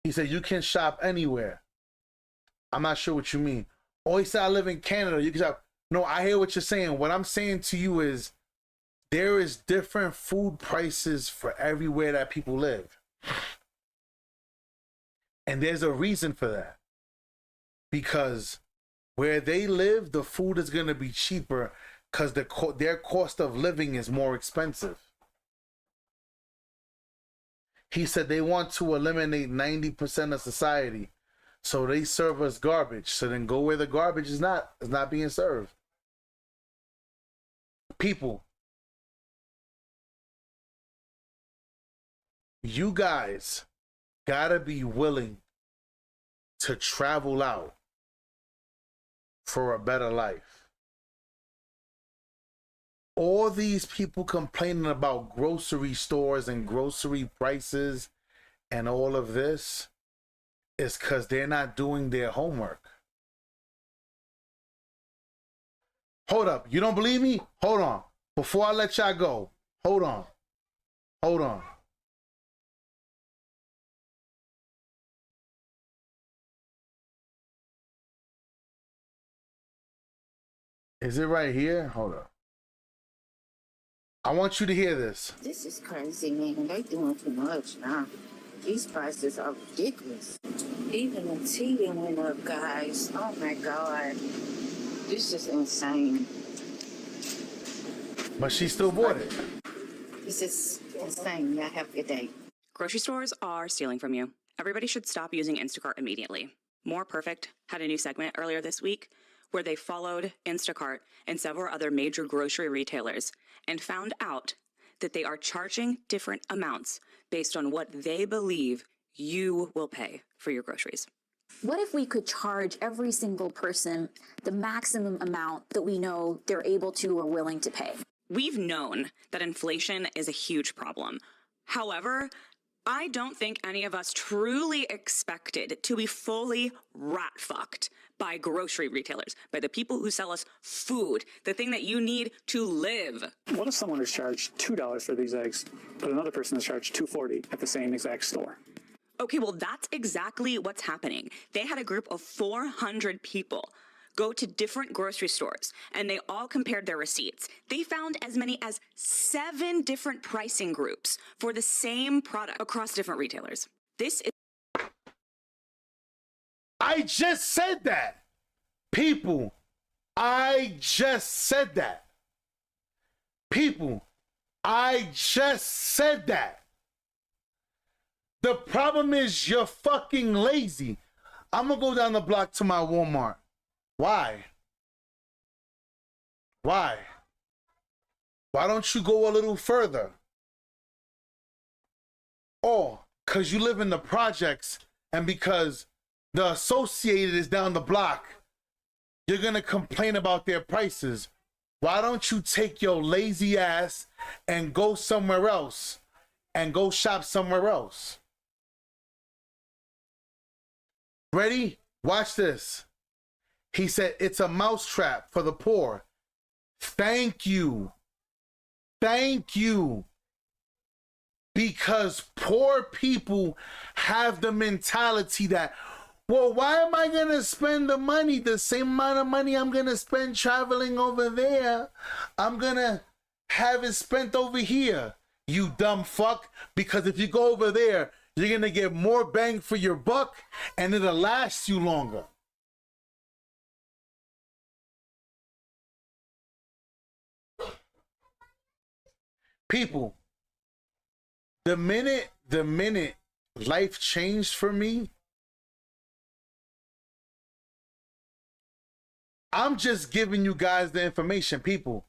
He said, you can shop anywhere. I'm not sure what you mean. Oh, he said, I live in Canada. You can shop. No, I hear what you're saying. What I'm saying to you is there is different food prices for everywhere that people live. And there's a reason for that. Because where they live, the food is going to be cheaper because their cost of living is more expensive. He said they want to eliminate 90% of society. So they serve us garbage. So then go where the garbage is not being served. People, you guys gotta be willing to travel out for a better life. All these people complaining about grocery stores and grocery prices and all of this is because they're not doing their homework. Hold up. You don't believe me? Hold on. Before I let y'all go, hold on. Hold on. Is it right here? Hold up. I want you to hear this. This is crazy, man. They doing too much now. These prices are ridiculous. Even the tea went up, guys. Oh my God. This is insane. But she still bought it. This is insane. Y'all have a good day. Grocery stores are stealing from you. Everybody should stop using Instacart immediately. More Perfect had a new segment earlier this week where they followed Instacart and several other major grocery retailers and found out that they are charging different amounts based on what they believe you will pay for your groceries. What if we could charge every single person the maximum amount that we know they're able to or willing to pay? We've known that inflation is a huge problem. However, I don't think any of us truly expected to be fully rat-fucked by grocery retailers, by the people who sell us food, the thing that you need to live. What if someone is charged $2 for these eggs, but another person is charged $2.40 at the same exact store? Okay, well, that's exactly what's happening. They had a group of 400 people go to different grocery stores, and they all compared their receipts. They found as many as 7 different pricing groups for the same product across different retailers. This is... I just said that. People, I just said that. People, I just said that. The problem is you're fucking lazy. I'm gonna go down the block to my Walmart. Why? Why? Why don't you go a little further? Oh, because you live in the projects and because the Associated is down the block, you're going to complain about their prices. Why don't you take your lazy ass and go somewhere else and go shop somewhere else? Ready? Watch this. He said, it's a mousetrap for the poor. Thank you. Thank you. Because poor people have the mentality that, well, why am I going to spend the money, the same amount of money I'm going to spend traveling over there? I'm going to have it spent over here, you dumb fuck. Because if you go over there, you're going to get more bang for your buck and it'll last you longer. People, the minute life changed for me, I'm just giving you guys the information, people.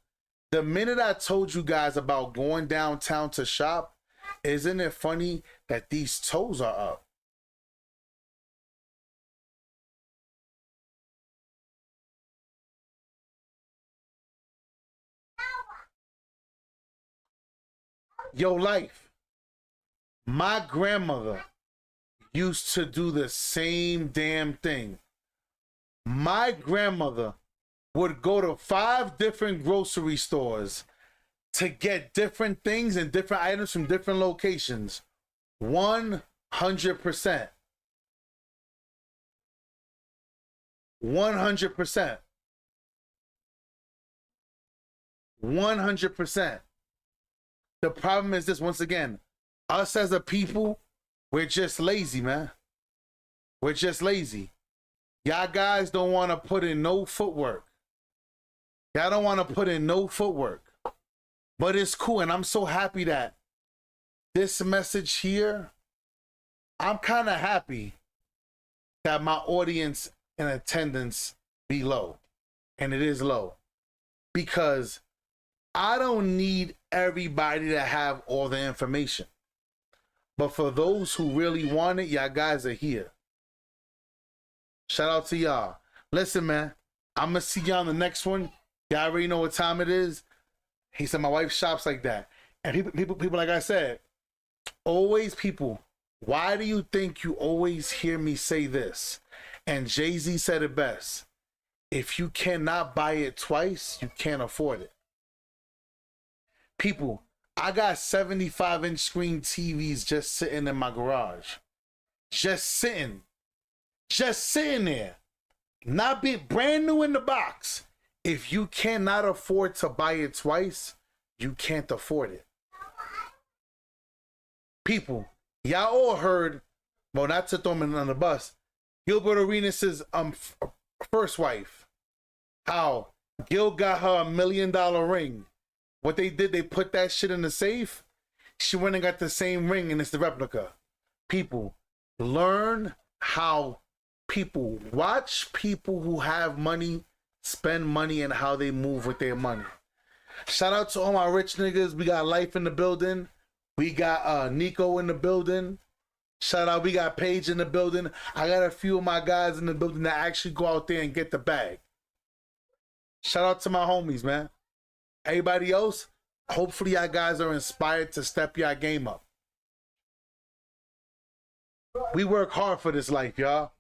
The minute I told you guys about going downtown to shop, isn't it funny that these toes are up? Yo, life. My grandmother used to do the same damn thing. My grandmother would go to 5 different grocery stores to get different things and different items from different locations. 100%. 100%. 100%. The problem is this, once again, us as a people, we're just lazy, man. We're just lazy. Y'all guys don't want to put in no footwork. Y'all don't want to put in no footwork. But it's cool, and I'm so happy that this message here, I'm kind of happy that my audience and attendance be low. And it is low. Because I don't need everybody to have all the information. But for those who really want it, y'all guys are here. Shout out to y'all. Listen, man, I'm going to see y'all on the next one. Y'all already know what time it is. He said, my wife shops like that. And people, like I said, always people, why do you think you always hear me say this? And Jay-Z said it best. If you cannot buy it twice, you can't afford it. People, I got 75-inch screen TVs just sitting in my garage. Just sitting there. Not be brand new in the box. If you cannot afford to buy it twice, you can't afford it. People, y'all all heard, well, not to throw him on the bus, Gilbert Arenas' first wife, how Gil got her $1 million ring. What they did, they put that shit in the safe. She went and got the same ring, and it's the replica. People, learn how people, watch people who have money spend money and how they move with their money. Shout out to all my rich niggas. We got Life in the building. We got Nico in the building. Shout out, we got Paige in the building. I got a few of my guys in the building that actually go out there and get the bag. Shout out to my homies, man. Everybody else, hopefully y'all guys are inspired to step your game up. We work hard for this life, y'all.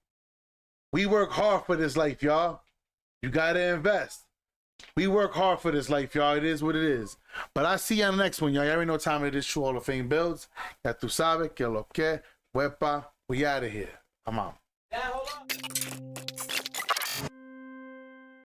We work hard for this life, y'all. You gotta invest. We work hard for this life, y'all. It is what it is. But I see you on the next one, y'all. Y'all already know what time it is. True Hall of Fame builds. Ya tu sabes que lo que, wepa, we out of here. I'm out.